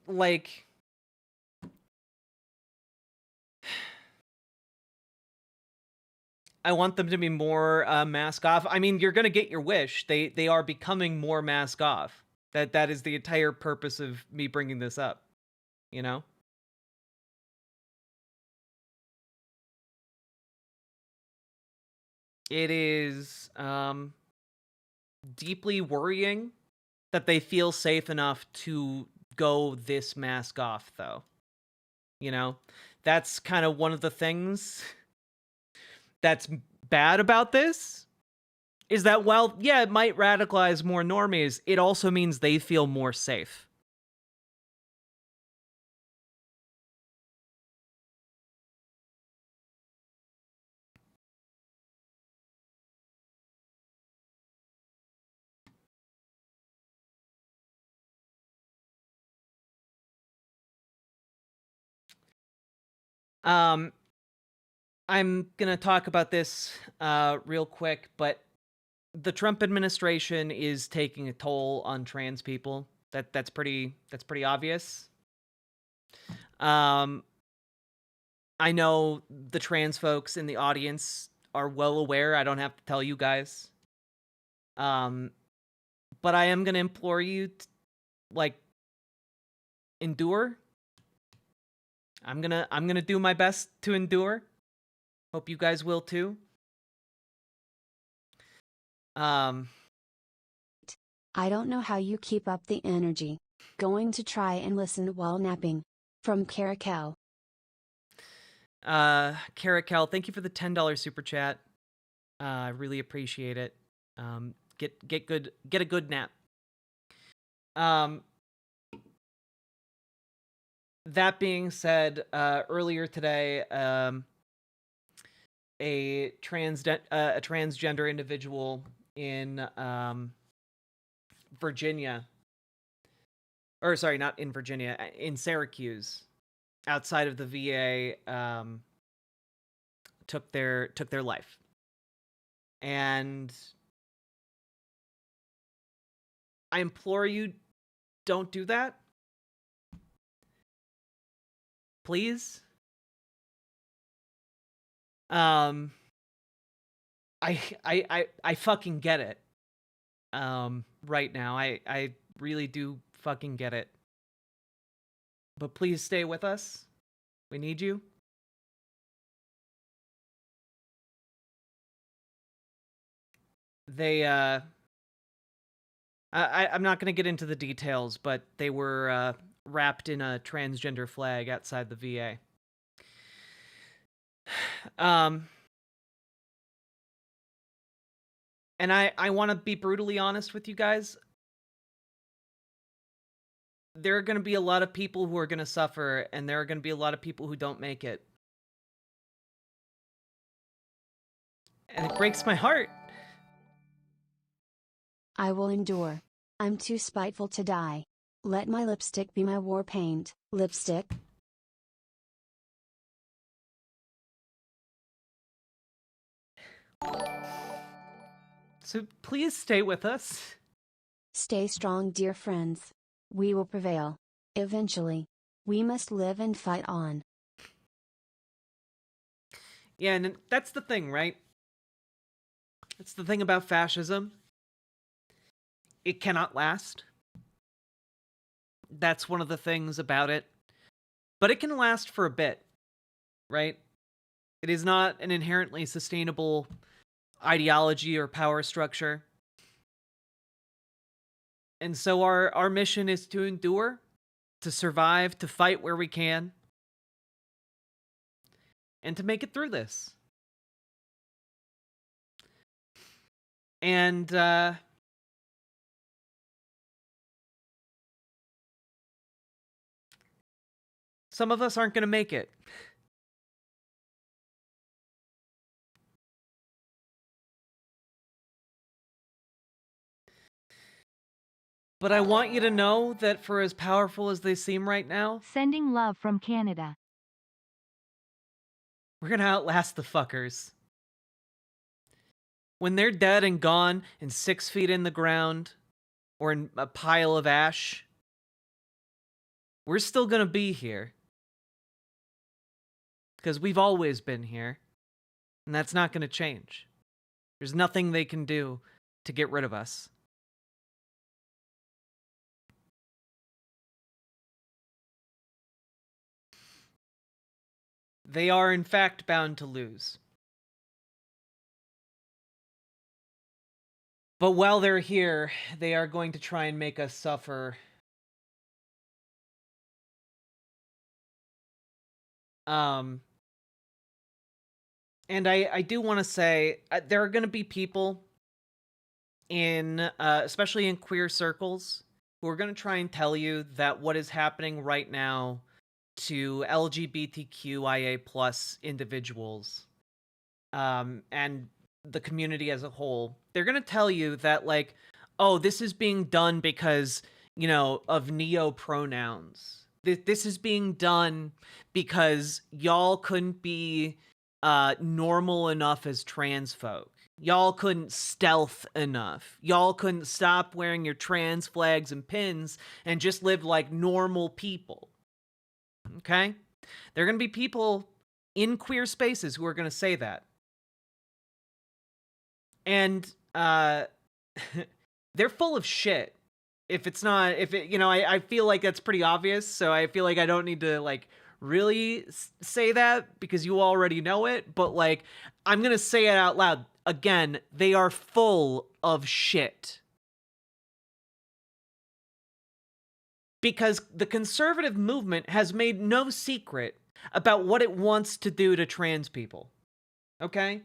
Like, I want them to be more mask off. I mean, you're gonna get your wish. They are becoming more mask off. That is the entire purpose of me bringing this up. You know? It is deeply worrying that they feel safe enough to go this mask off, though. You know? That's kind of one of the things that's bad about this, is that while, yeah, it might radicalize more normies, it also means they feel more safe. I'm gonna talk about this real quick, but the Trump administration is taking a toll on trans people. That's pretty obvious. I know the trans folks in the audience are well aware. I don't have to tell you guys. But I am gonna implore you to, like, endure. I'm gonna do my best to endure. Hope you guys will too. I don't know how you keep up the energy. Going to try and listen while napping. From Caracal. Caracal, thank you for the $10 super chat. I really appreciate it. Get a good nap. That being said, earlier today, a transgender individual in Virginia, or sorry, not in Virginia, in Syracuse, outside of the VA, took their life. And I implore you, don't do that. Please. I fucking get it. Right now. I really do fucking get it. But please stay with us. We need you. They I'm not going to get into the details, but they were wrapped in a transgender flag outside the VA. And I want to be brutally honest with you guys. There are going to be a lot of people who are going to suffer, and there are going to be a lot of people who don't make it. And it breaks my heart. I will endure. I'm too spiteful to die. Let my lipstick be my war paint. Lipstick? So please stay with us. Stay strong, dear friends. We will prevail. Eventually. We must live and fight on. Yeah, and that's the thing, right? That's the thing about fascism. It cannot last. That's one of the things about it. But it can last for a bit, right? It is not an inherently sustainable ideology or power structure. And so our mission is to endure, to survive, to fight where we can, and to make it through this. And some of us aren't going to make it. But I want you to know that for as powerful as they seem right now, Sending love from Canada. we're going to outlast the fuckers. When they're dead and gone and 6 feet in the ground or in a pile of ash, we're still going to be here. Because we've always been here. And that's not going to change. There's nothing they can do to get rid of us. They are, in fact, bound to lose. But while they're here, they are going to try and make us suffer. And I do want to say, there are going to be people in, especially in queer circles, who are going to try and tell you that what is happening right now to LGBTQIA plus individuals, and the community as a whole, they're going to tell you that, like, oh, this is being done because, you know, of neo pronouns. This is being done because y'all couldn't be normal enough as trans folk. Y'all couldn't stealth enough. Y'all couldn't stop wearing your trans flags and pins and just live like normal people. Okay? There are going to be people in queer spaces who are going to say that. And they're full of shit. I feel like that's pretty obvious, so I feel like I don't need to, like, really say that because you already know it, but, like, I'm going to say it out loud. Again, they are full of shit. Because the conservative movement has made no secret about what it wants to do to trans people. Okay?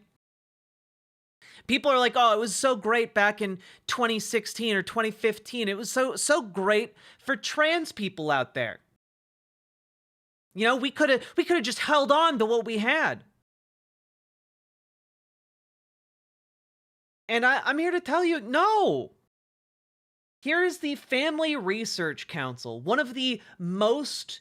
People are like, oh, it was so great back in 2016 or 2015. It was so great for trans people out there. You know, we could have just held on to what we had. And I'm here to tell you, no. Here is the Family Research Council, one of the most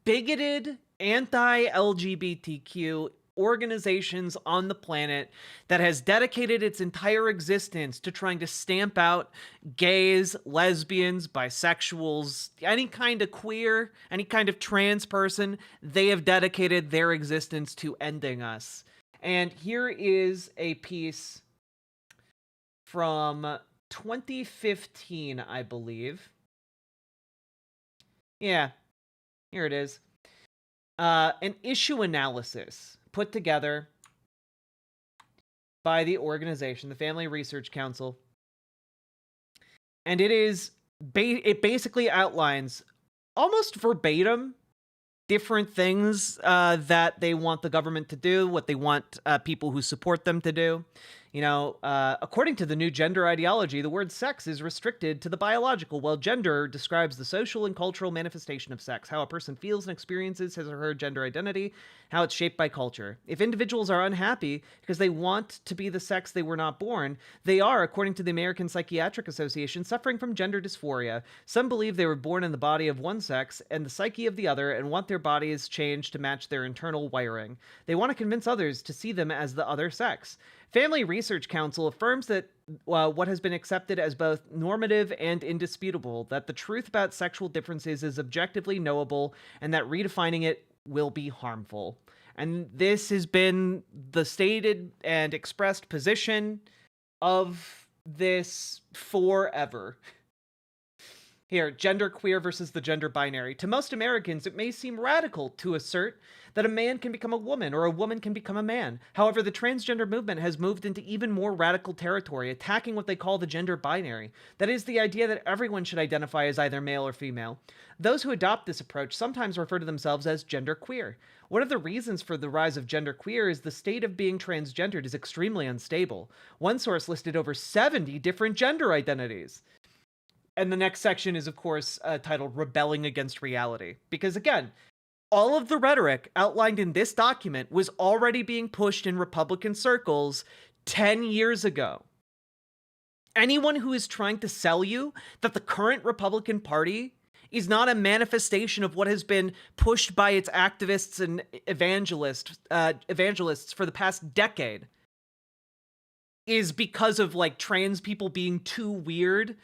bigoted anti-LGBTQ organizations on the planet that has dedicated its entire existence to trying to stamp out gays, lesbians, bisexuals, any kind of queer, any kind of trans person. They have dedicated their existence to ending us. And here is a piece from 2015, I believe. Yeah, here it is. An issue analysis put together by the organization, the Family Research Council. And it basically outlines almost verbatim different things that they want the government to do, what they want people who support them to do. You know, according to the new gender ideology, the word sex is restricted to the biological, while gender describes the social and cultural manifestation of sex, how a person feels and experiences his or her gender identity, how it's shaped by culture. If individuals are unhappy because they want to be the sex they were not born, they are, according to the American Psychiatric Association, suffering from gender dysphoria. Some believe they were born in the body of one sex and the psyche of the other and want their bodies changed to match their internal wiring. They want to convince others to see them as the other sex. Family Research Council affirms that what has been accepted as both normative and indisputable, that the truth about sexual differences is objectively knowable, and that redefining it will be harmful. And this has been the stated and expressed position of this forever. Here, genderqueer versus the gender binary. To most Americans, it may seem radical to assert that a man can become a woman or a woman can become a man. However, the transgender movement has moved into even more radical territory, attacking what they call the gender binary. That is, the idea that everyone should identify as either male or female. Those who adopt this approach sometimes refer to themselves as genderqueer. One of the reasons for the rise of genderqueer is the state of being transgendered is extremely unstable. One source listed over 70 different gender identities. And the next section is, of course, titled Rebelling Against Reality. Because, again, all of the rhetoric outlined in this document was already being pushed in Republican circles 10 years ago. Anyone who is trying to sell you that the current Republican Party is not a manifestation of what has been pushed by its activists and evangelists for the past decade is because of, like, trans people being too weird.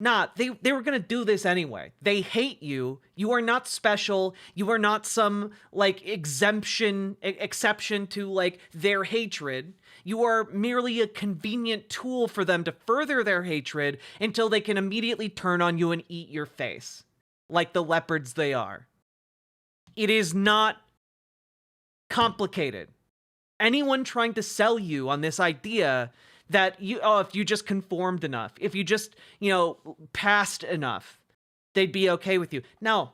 Nah, they were gonna do this anyway. They hate you. You are not special. You are not some, like, exception to, like, their hatred. You are merely a convenient tool for them to further their hatred until they can immediately turn on you and eat your face, like the leopards they are. It is not complicated. Anyone trying to sell you on this idea that if you just conformed enough, if you just, passed enough, they'd be okay with you. No.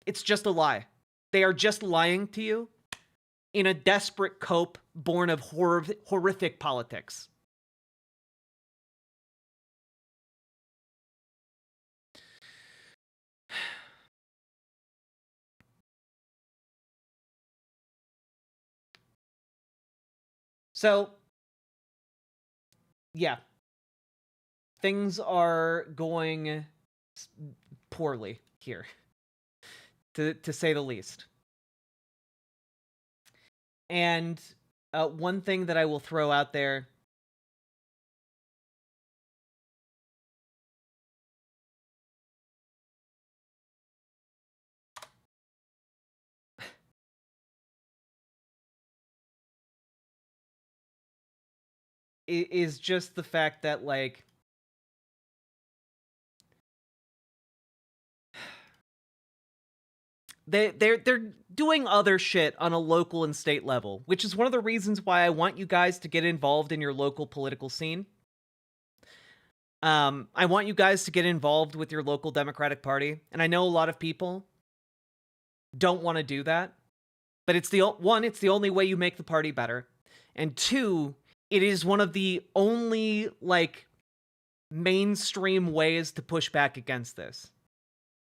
It's just a lie. They are just lying to you in a desperate cope born of horrific politics. So, yeah, things are going poorly here. to say the least. And one thing that I will throw out there is just the fact that, like, they're doing other shit on a local and state level, which is one of the reasons why I want you guys to get involved in your local political scene. I want you guys to get involved with your local Democratic Party, and I know a lot of people don't want to do that, but it's the only way you make the party better, and two, it is one of the only, like, mainstream ways to push back against this.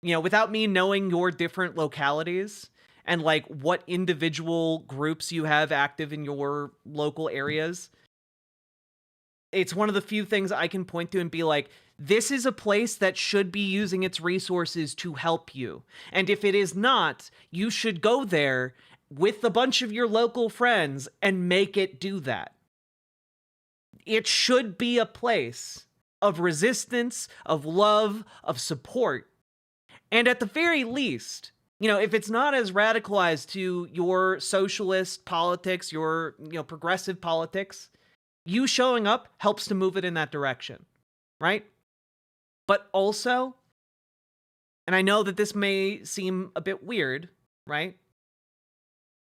You know, without me knowing your different localities and, like, what individual groups you have active in your local areas, it's one of the few things I can point to and be like, this is a place that should be using its resources to help you. And if it is not, you should go there with a bunch of your local friends and make it do that. It should be a place of resistance, of love, of support. And at the very least, you know, if it's not as radicalized to your socialist politics, your, you know, progressive politics, you showing up helps to move it in that direction, right? But also, and I know that this may seem a bit weird, right?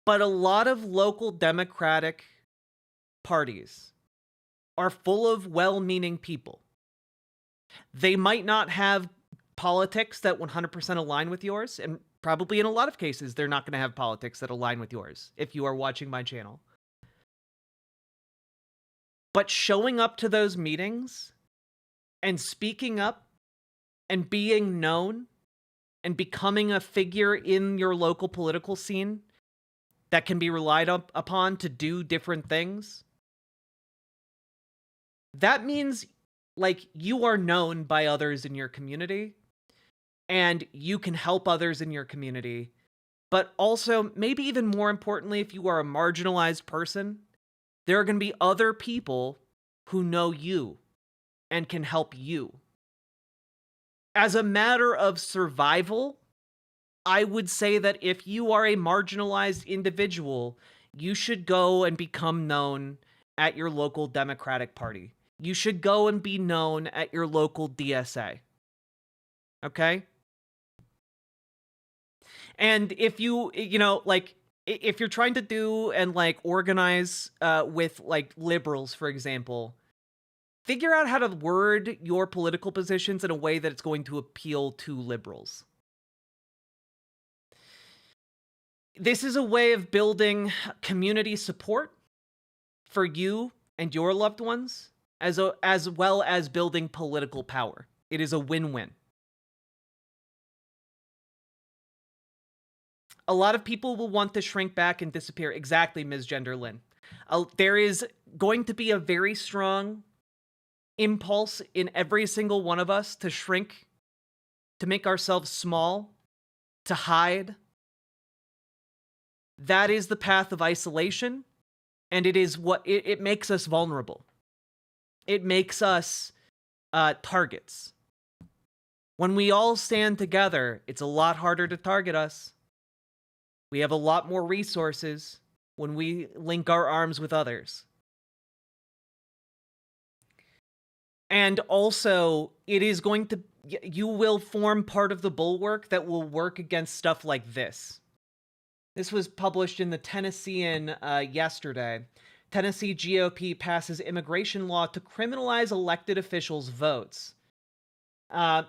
But a lot of local Democratic parties are full of well-meaning people. They might not have politics that 100% align with yours, and probably in a lot of cases, they're not going to have politics that align with yours if you are watching my channel. But showing up to those meetings and speaking up and being known and becoming a figure in your local political scene that can be relied upon to do different things, that means, like, you are known by others in your community and you can help others in your community. But also, maybe even more importantly, if you are a marginalized person, there are going to be other people who know you and can help you. As a matter of survival, I would say that if you are a marginalized individual, you should go and become known at your local Democratic Party. You should go and be known at your local DSA. Okay? And if you know, like, if you're trying to do and, like, organize with, like, liberals, for example, figure out how to word your political positions in a way that it's going to appeal to liberals. This is a way of building community support for you and your loved ones, as well as building political power. It is a win-win. A lot of people will want to shrink back and disappear. Exactly, Ms. Genderlin. There is going to be a very strong impulse in every single one of us to shrink, to make ourselves small, to hide. That is the path of isolation, and it is what it makes us vulnerable. It makes us targets. When we all stand together, it's a lot harder to target us. We have a lot more resources when we link our arms with others. And also, it is going to, you will form part of the bulwark that will work against stuff like this. This was published in the Tennessean yesterday. Tennessee GOP passes immigration law to criminalize elected officials' votes.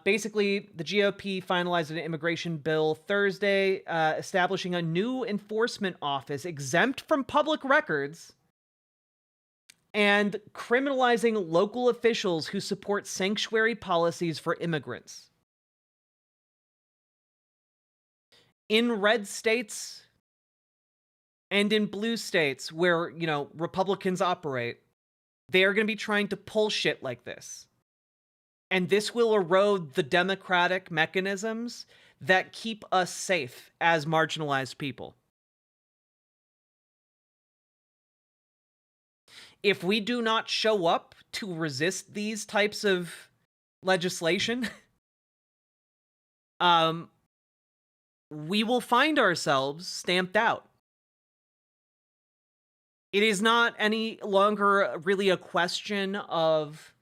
Basically, the GOP finalized an immigration bill Thursday, establishing a new enforcement office exempt from public records and criminalizing local officials who support sanctuary policies for immigrants. In red states and in blue states where, you know, Republicans operate, they are going to be trying to pull shit like this. And this will erode the democratic mechanisms that keep us safe as marginalized people. If we do not show up to resist these types of legislation, we will find ourselves stamped out. It is not any longer really a question of,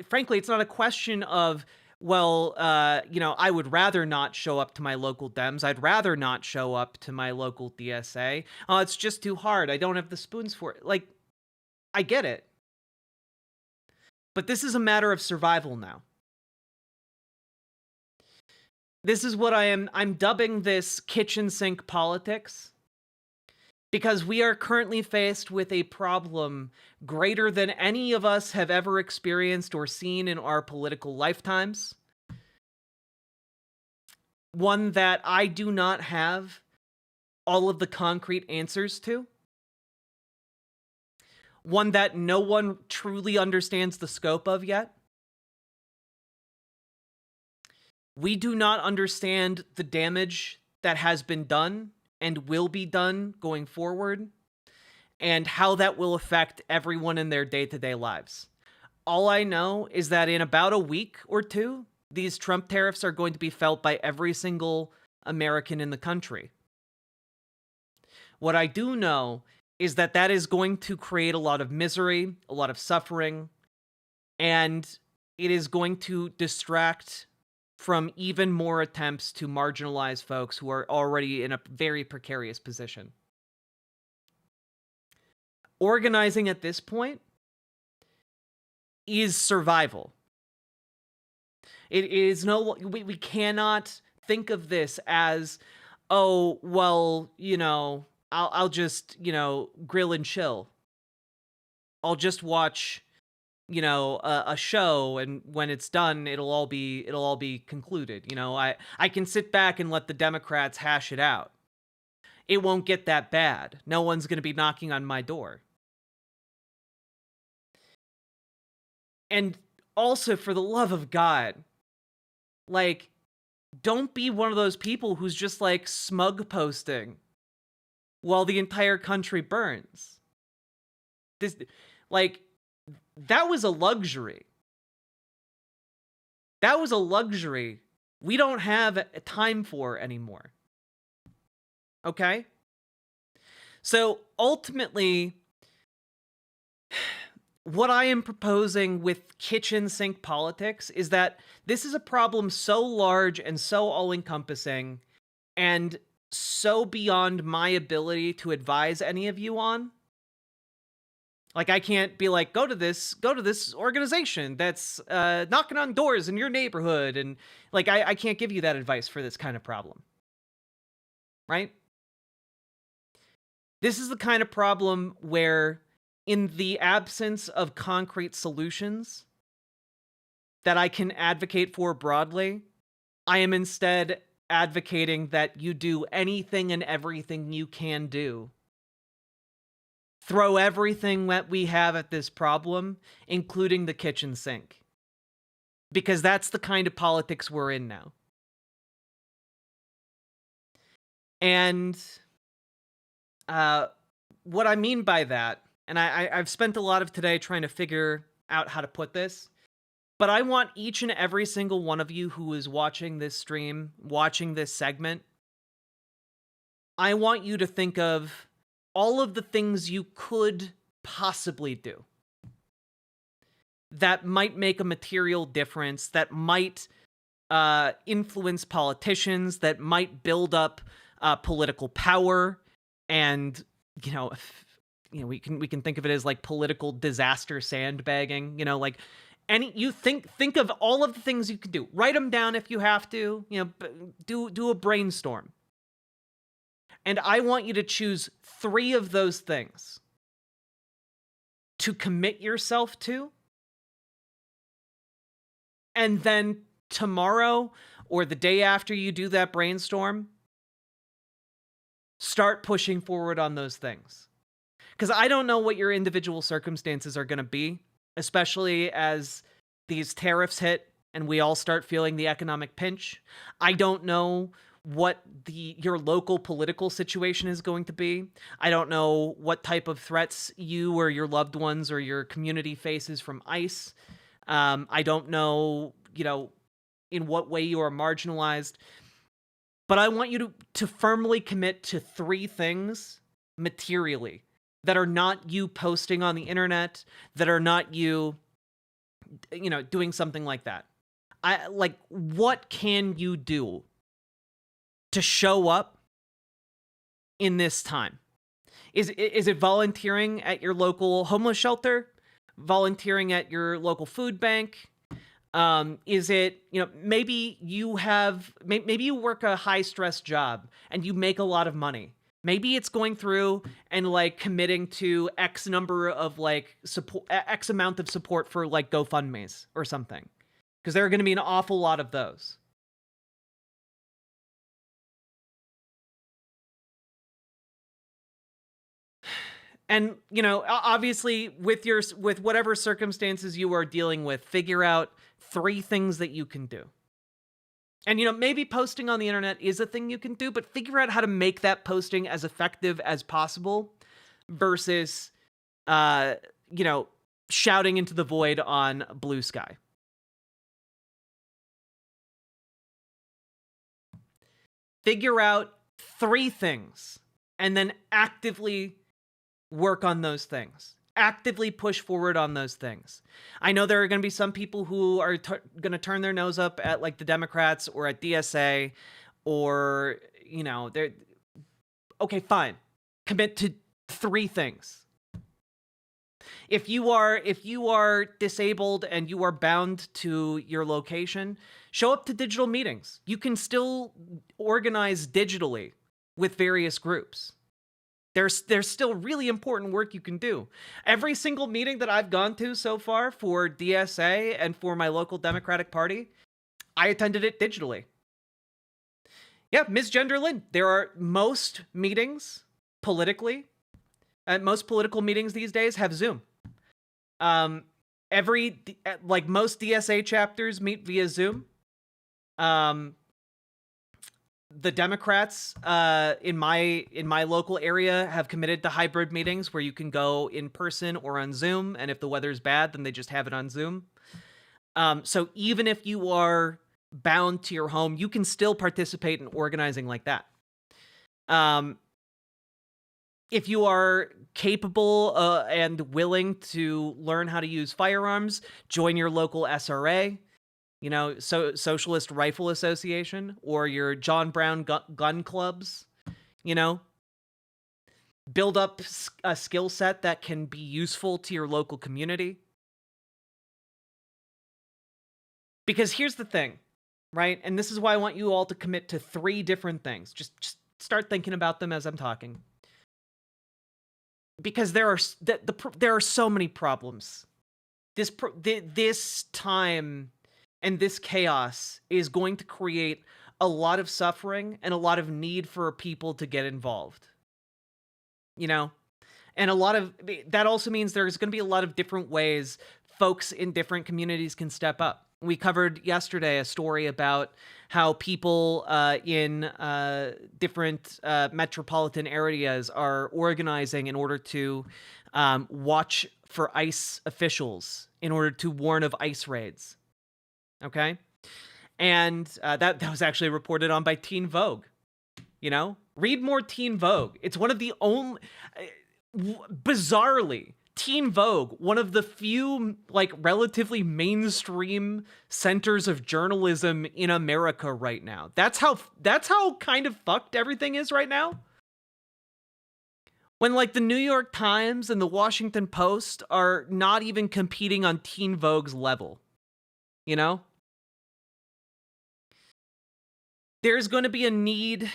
frankly, it's not a question of, well, I would rather not show up to my local Dems. I'd rather not show up to my local DSA. Oh, it's just too hard. I don't have the spoons for it. Like, I get it. But this is a matter of survival now. This is what I'm dubbing this kitchen sink politics. Because we are currently faced with a problem greater than any of us have ever experienced or seen in our political lifetimes. One that I do not have all of the concrete answers to. One that no one truly understands the scope of yet. We do not understand the damage that has been done and will be done going forward, and how that will affect everyone in their day-to-day lives. All I know is that in about a week or two, these Trump tariffs are going to be felt by every single American in the country. What I do know is that that is going to create a lot of misery, a lot of suffering, and it is going to distract from even more attempts to marginalize folks who are already in a very precarious position. Organizing at this point is survival. It is we cannot think of this as, oh, well, I'll just, grill and chill. I'll just watch, a show, and when it's done, it'll all be concluded. I can sit back and let the Democrats hash it out. It won't get that bad. No one's going to be knocking on my door. And also, for the love of God, like, don't be one of those people who's just like smug posting while the entire country burns. That was a luxury. That was a luxury we don't have time for anymore. Okay? So ultimately, what I am proposing with kitchen sink politics is that this is a problem so large and so all-encompassing and so beyond my ability to advise any of you on. Like, I can't be like, go to this organization that's knocking on doors in your neighborhood, and like, I can't give you that advice for this kind of problem. Right? This is the kind of problem where, in the absence of concrete solutions that I can advocate for broadly, I am instead advocating that you do anything and everything you can do. Throw everything that we have at this problem, including the kitchen sink. Because that's the kind of politics we're in now. And what I mean by that, and I've spent a lot of today trying to figure out how to put this, but I want each and every single one of you who is watching this stream, watching this segment, I want you to think of all of the things you could possibly do that might make a material difference, that might influence politicians, that might build up political power, and we can think of it as like political disaster sandbagging. Think of all of the things you could do. Write them down if you have to. Do a brainstorm. And I want you to choose 3 of those things to commit yourself to. And then tomorrow or the day after you do that brainstorm, start pushing forward on those things. Because I don't know what your individual circumstances are going to be, especially as these tariffs hit and we all start feeling the economic pinch. I don't know what your local political situation is going to be. I don't know what type of threats you or your loved ones or your community faces from ICE. I don't know, in what way you are marginalized. But I want you to firmly commit to 3 things materially that are not you posting on the internet, that are not you, doing something like that. What can you do to show up in this time? Is it volunteering at your local homeless shelter? Volunteering at your local food bank? Is it, maybe you work a high stress job and you make a lot of money. Maybe it's going through and committing to X number of support, X amount of support for GoFundMes or something. Because there are going to be an awful lot of those. And, obviously with whatever circumstances you are dealing with, figure out 3 things that you can do. And, maybe posting on the internet is a thing you can do, but figure out how to make that posting as effective as possible versus, shouting into the void on Blue Sky. Figure out 3 things and then actively work on those things. Actively push forward on those things. I know there are going to be some people who are going to turn their nose up at the Democrats or at DSA or, they're okay, fine. Commit to 3 things. If you are disabled and you are bound to your location, show up to digital meetings. You can still organize digitally with various groups. There's still really important work you can do. Every single meeting that I've gone to so far for DSA and for my local Democratic Party, I attended it digitally. Yeah, Ms. Genderlin, there are most meetings politically, most political meetings these days have Zoom. Most DSA chapters meet via Zoom. The Democrats in my local area have committed to hybrid meetings where you can go in person or on Zoom, and if the weather's bad, then they just have it on Zoom. So even if you are bound to your home, you can still participate in organizing like that. If you are capable and willing to learn how to use firearms, join your local SRA. Socialist Rifle Association or your John Brown gun clubs, build up a skill set that can be useful to your local community. Because here's the thing, right? And this is why I want you all to commit to 3 different things. Just start thinking about them as I'm talking. Because there are so many problems. This time and this chaos is going to create a lot of suffering and a lot of need for people to get involved. And a lot of that also means there's going to be a lot of different ways folks in different communities can step up. We covered yesterday a story about how people in different metropolitan areas are organizing in order to watch for ICE officials in order to warn of ICE raids. Okay? And that was actually reported on by Teen Vogue. Read more Teen Vogue. It's one of the only... bizarrely, Teen Vogue, one of the few, relatively mainstream centers of journalism in America right now. That's how kind of fucked everything is right now. When, the New York Times and the Washington Post are not even competing on Teen Vogue's level. There's going to be a need,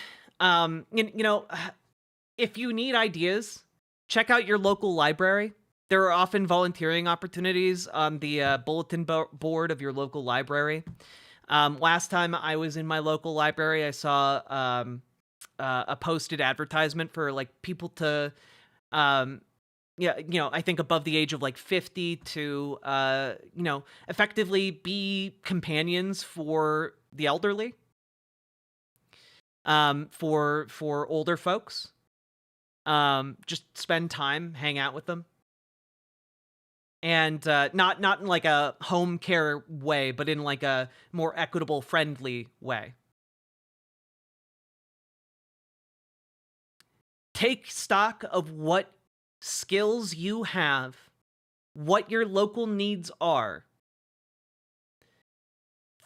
if you need ideas, check out your local library. There are often volunteering opportunities on the bulletin board of your local library. Last time I was in my local library, I saw a posted advertisement for people to I think above the age of like 50 to, effectively be companions for the elderly, for older folks, just spend time, hang out with them. And not in like a home care way, but in like a more equitable, friendly way. Take stock of what skills you have, what your local needs are.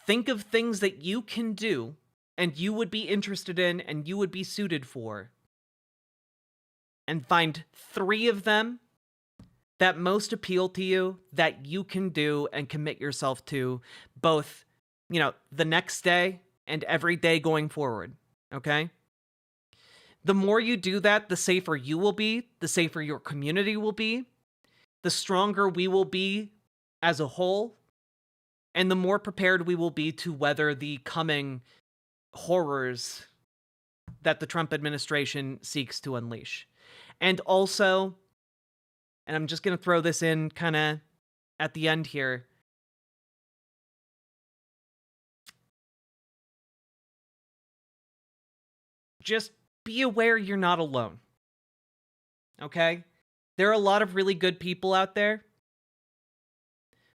Think of things that you can do and you would be interested in and you would be suited for. And find 3 of them that most appeal to you, that you can do and commit yourself to, both, the next day and every day going forward, okay? The more you do that, the safer you will be, the safer your community will be, the stronger we will be as a whole, and the more prepared we will be to weather the coming horrors that the Trump administration seeks to unleash. And also, and I'm just going to throw this in kind of at the end here, just be aware you're not alone. Okay? There are a lot of really good people out there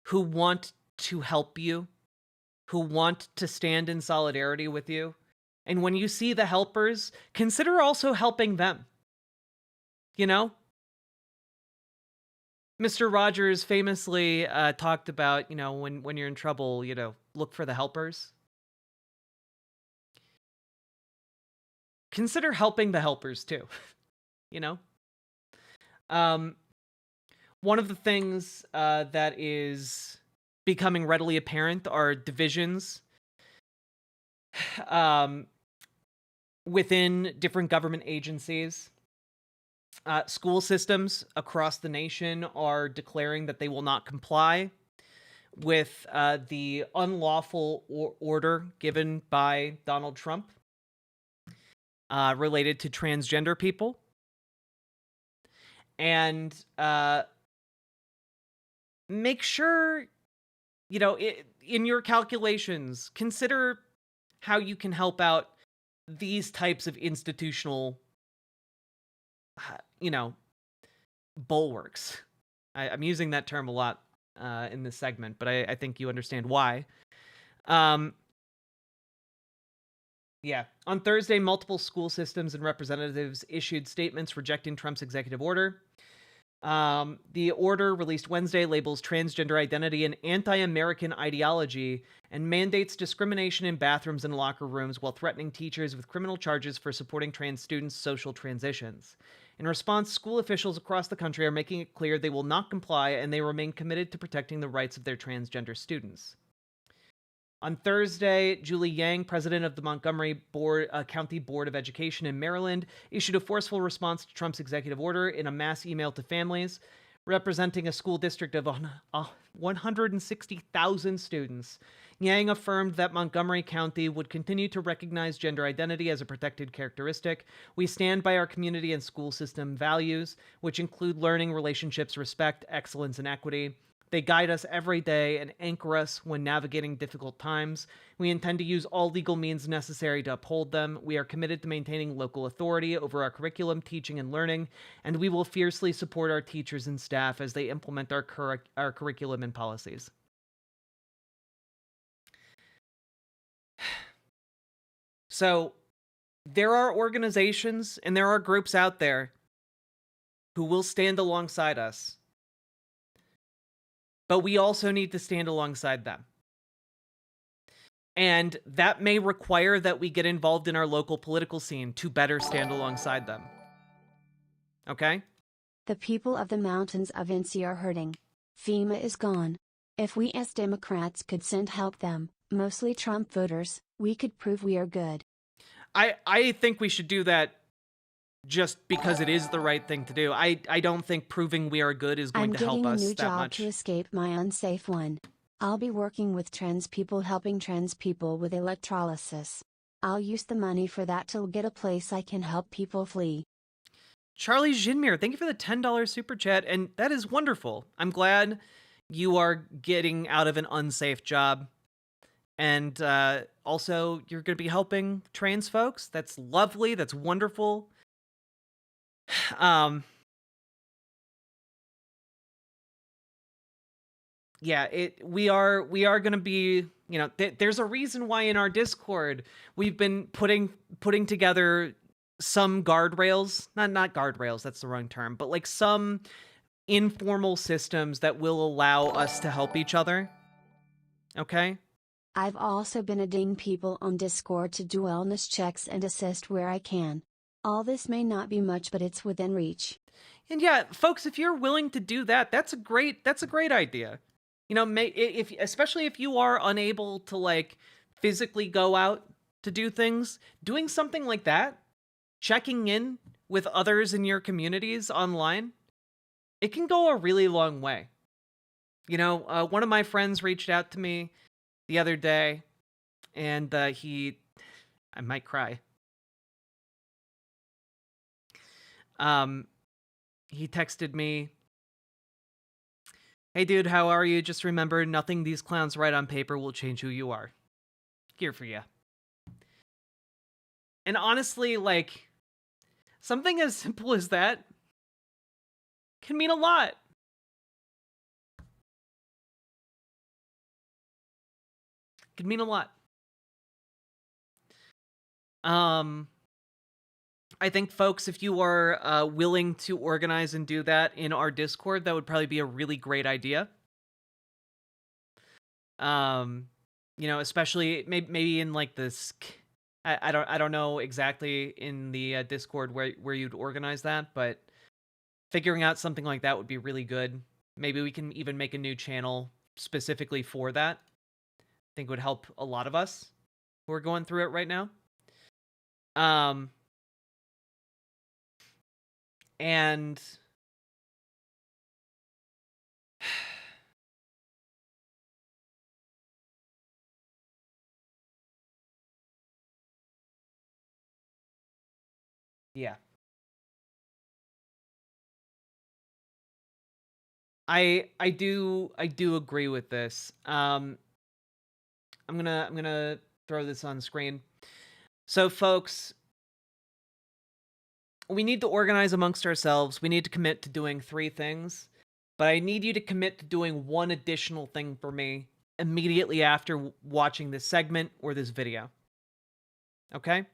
who want to help you, who want to stand in solidarity with you. And when you see the helpers, consider also helping them. Mr. Rogers famously talked about, when you're in trouble, look for the helpers. Consider helping the helpers too. One of the things that is becoming readily apparent are divisions within different government agencies. School systems across the nation are declaring that they will not comply with the unlawful order given by Donald Trump related to transgender people. And make sure, in your calculations, consider how you can help out these types of institutional bulwarks. I'm using that term a lot in this segment, but I think you understand why. On Thursday, multiple school systems and representatives issued statements rejecting Trump's executive order. The order, released Wednesday, labels transgender identity an anti-American ideology and mandates discrimination in bathrooms and locker rooms while threatening teachers with criminal charges for supporting trans students' social transitions. In response, school officials across the country are making it clear they will not comply and they remain committed to protecting the rights of their transgender students. On Thursday, Julie Yang, president of the Montgomery County Board of Education in Maryland, issued a forceful response to Trump's executive order in a mass email to families. Representing a school district of 160,000 students, Yang affirmed that Montgomery County would continue to recognize gender identity as a protected characteristic. We stand by our community and school system values, which include learning, relationships, respect, excellence, and equity. They guide us every day and anchor us when navigating difficult times. We intend to use all legal means necessary to uphold them. We are committed to maintaining local authority over our curriculum, teaching, and learning, and we will fiercely support our teachers and staff as they implement our curriculum and policies. So, there are organizations and there are groups out there who will stand alongside us. But we also need to stand alongside them. And that may require that we get involved in our local political scene to better stand alongside them. Okay? The people of the mountains of NC are hurting. FEMA is gone. If we as Democrats could send help them, mostly Trump voters, we could prove we are good. I think we should do that just because it is the right thing to do. I don't think proving we are good is going to help us that much. I'm getting a new job to escape my unsafe one. I'll be working with trans people, helping trans people with electrolysis. I'll use the money for that to get a place I can help people flee. Charlie Jinmir, thank you for the $10 super chat, and that is wonderful. I'm glad you are getting out of an unsafe job. And also, you're going to be helping trans folks. That's lovely. That's wonderful. Yeah, we are going to be, you know, there's a reason why in our Discord we've been putting together some guardrails, not guardrails, that's the wrong term, but like some informal systems that will allow us to help each other. Okay? I've also been adding people on Discord to do wellness checks and assist where I can. All this may not be much, but it's within reach. And yeah, folks, if you're willing to do that, that's a great idea. You know, especially if you are unable to like physically go out to do things, doing something like that, checking in with others in your communities online, it can go a really long way. You know, one of my friends reached out to me the other day, and I might cry. He texted me, "Hey dude, how are you? Just remember, nothing these clowns write on paper will change who you are. Here for you." And honestly, like, something as simple as that can mean a lot. Can mean a lot. I think, folks, if you are willing to organize and do that in our Discord, that would probably be a really great idea. You know, especially maybe in like this, I don't know exactly in the Discord where you'd organize that, but figuring out something like that would be really good. Maybe we can even make a new channel specifically for that. I think it would help a lot of us who are going through it right now. And yeah. I do agree with this. I'm gonna throw this on screen. So folks, we need to organize amongst ourselves. We need to commit to doing 3 things, but I need you to commit to doing one additional thing for me immediately after watching this segment or this video. Okay?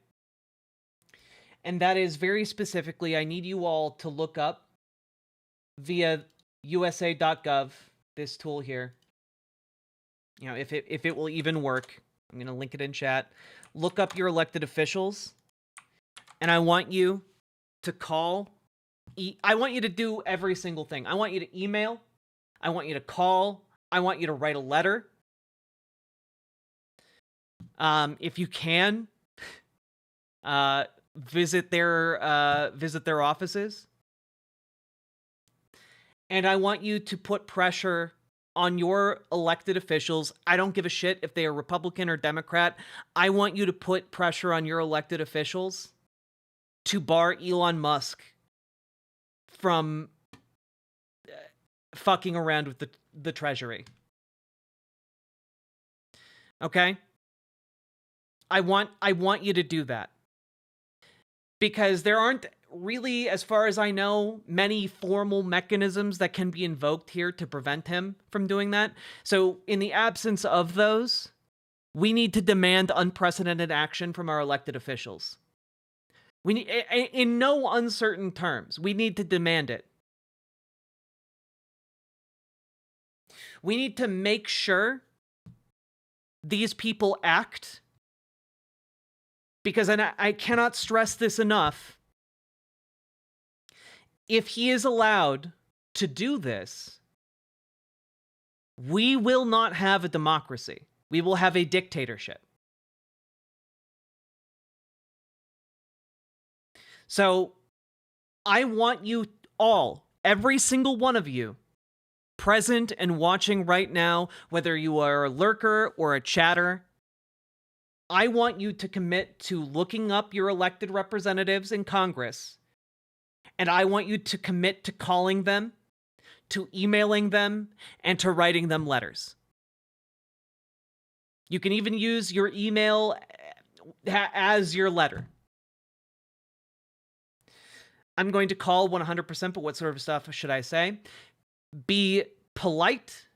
And that is, very specifically, I need you all to look up via USA.gov, this tool here. You know, if it will even work. I'm going to link it in chat. Look up your elected officials, and I want you to call. I want you to do every single thing. I want you to email. I want you to call. I want you to write a letter. If you can, visit their offices. And I want you to put pressure on your elected officials. I don't give a shit if they are Republican or Democrat. I want you to put pressure on your elected officials to bar Elon Musk from fucking around with the Treasury. Okay? I want you to do that. Because there aren't really, as far as I know, many formal mechanisms that can be invoked here to prevent him from doing that. So in the absence of those, we need to demand unprecedented action from our elected officials. We need, in no uncertain terms, we need to demand it. We need to make sure these people act, because I cannot stress this enough. If he is allowed to do this, we will not have a democracy. We will have a dictatorship. So I want you all, every single one of you, present and watching right now, whether you are a lurker or a chatter, I want you to commit to looking up your elected representatives in Congress And I want you to commit to calling them, to emailing them, and to writing them letters. You can even use your email as your letter. I'm going to call 100%, but what sort of stuff should I say? Be polite,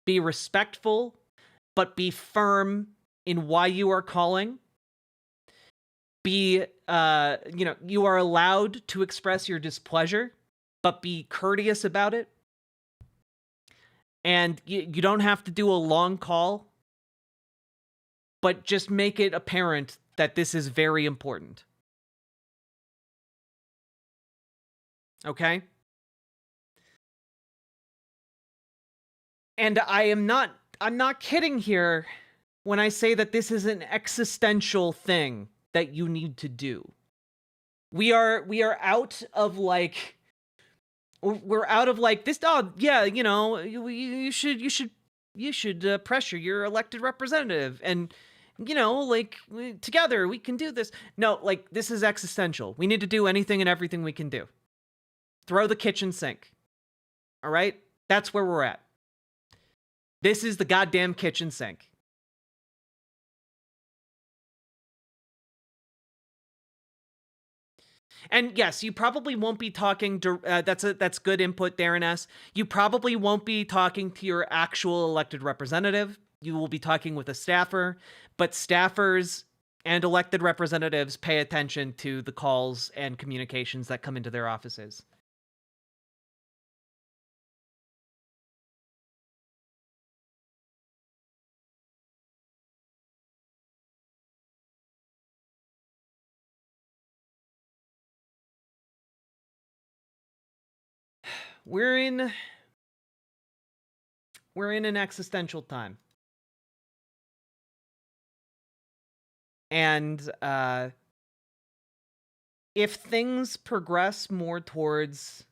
be respectful, but be firm in why you are calling. Be, you are allowed to express your displeasure, but be courteous about it. And you don't have to do a long call, but just make it apparent that this is very important. Okay? And I'm not kidding here when I say that this is an existential thing that you need to do. We are out of like, we're out of like this. Oh yeah, you know, you should pressure your elected representative, and you know, like together we can do this. No, like this is existential. We need to do anything and everything we can do. Throw the kitchen sink. All right, that's where we're at. This is the goddamn kitchen sink. And yes, you probably won't be talking to, that's good input, Darren S. You probably won't be talking to your actual elected representative. You will be talking with a staffer, but staffers and elected representatives pay attention to the calls and communications that come into their offices. We're in an existential time. And if things progress more towards,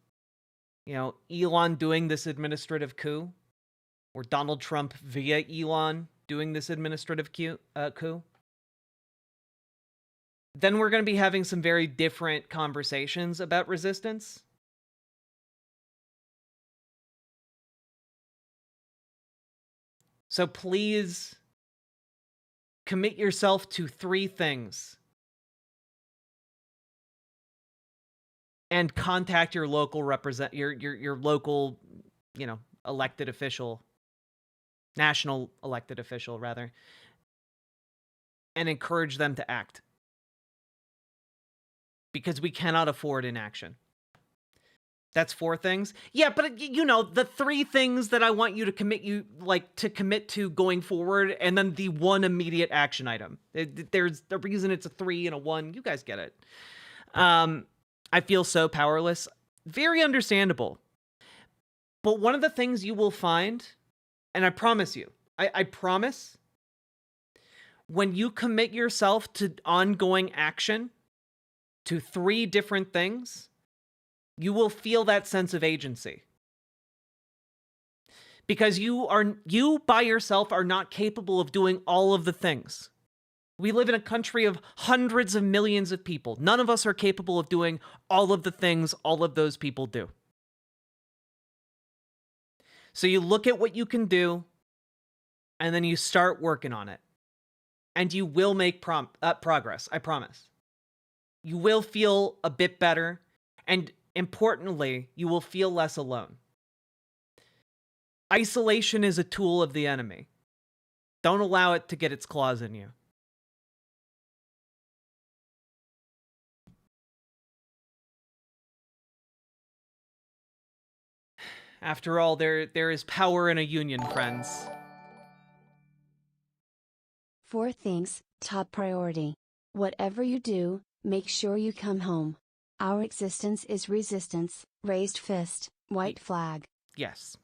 you know, Elon doing this administrative coup, or Donald Trump via Elon doing this administrative coup, then we're going to be having some very different conversations about resistance. So please commit yourself to 3 things. And contact your local your local, you know, elected official, national elected official rather, and encourage them to act. Because we cannot afford inaction. That's 4 things. Yeah, but you know, the 3 things that I want you to commit to going forward, and then the 1 immediate action item. There's the reason it's a 3 and a 1. You guys get it. I feel so powerless. Very understandable. But one of the things you will find, and I promise you, I promise, when you commit yourself to ongoing action, to 3 different things, you will feel that sense of agency. Because you by yourself are not capable of doing all of the things. We live in a country of hundreds of millions of people. None of us are capable of doing all of the things all of those people do. So you look at what you can do, and then you start working on it. And you will make progress, I promise. You will feel a bit better, and importantly, you will feel less alone. Isolation is a tool of the enemy. Don't allow it to get its claws in you. After all, there is power in a union, friends. 4 things, top priority. Whatever you do, make sure you come home. Our existence is resistance, raised fist, white flag. Yes.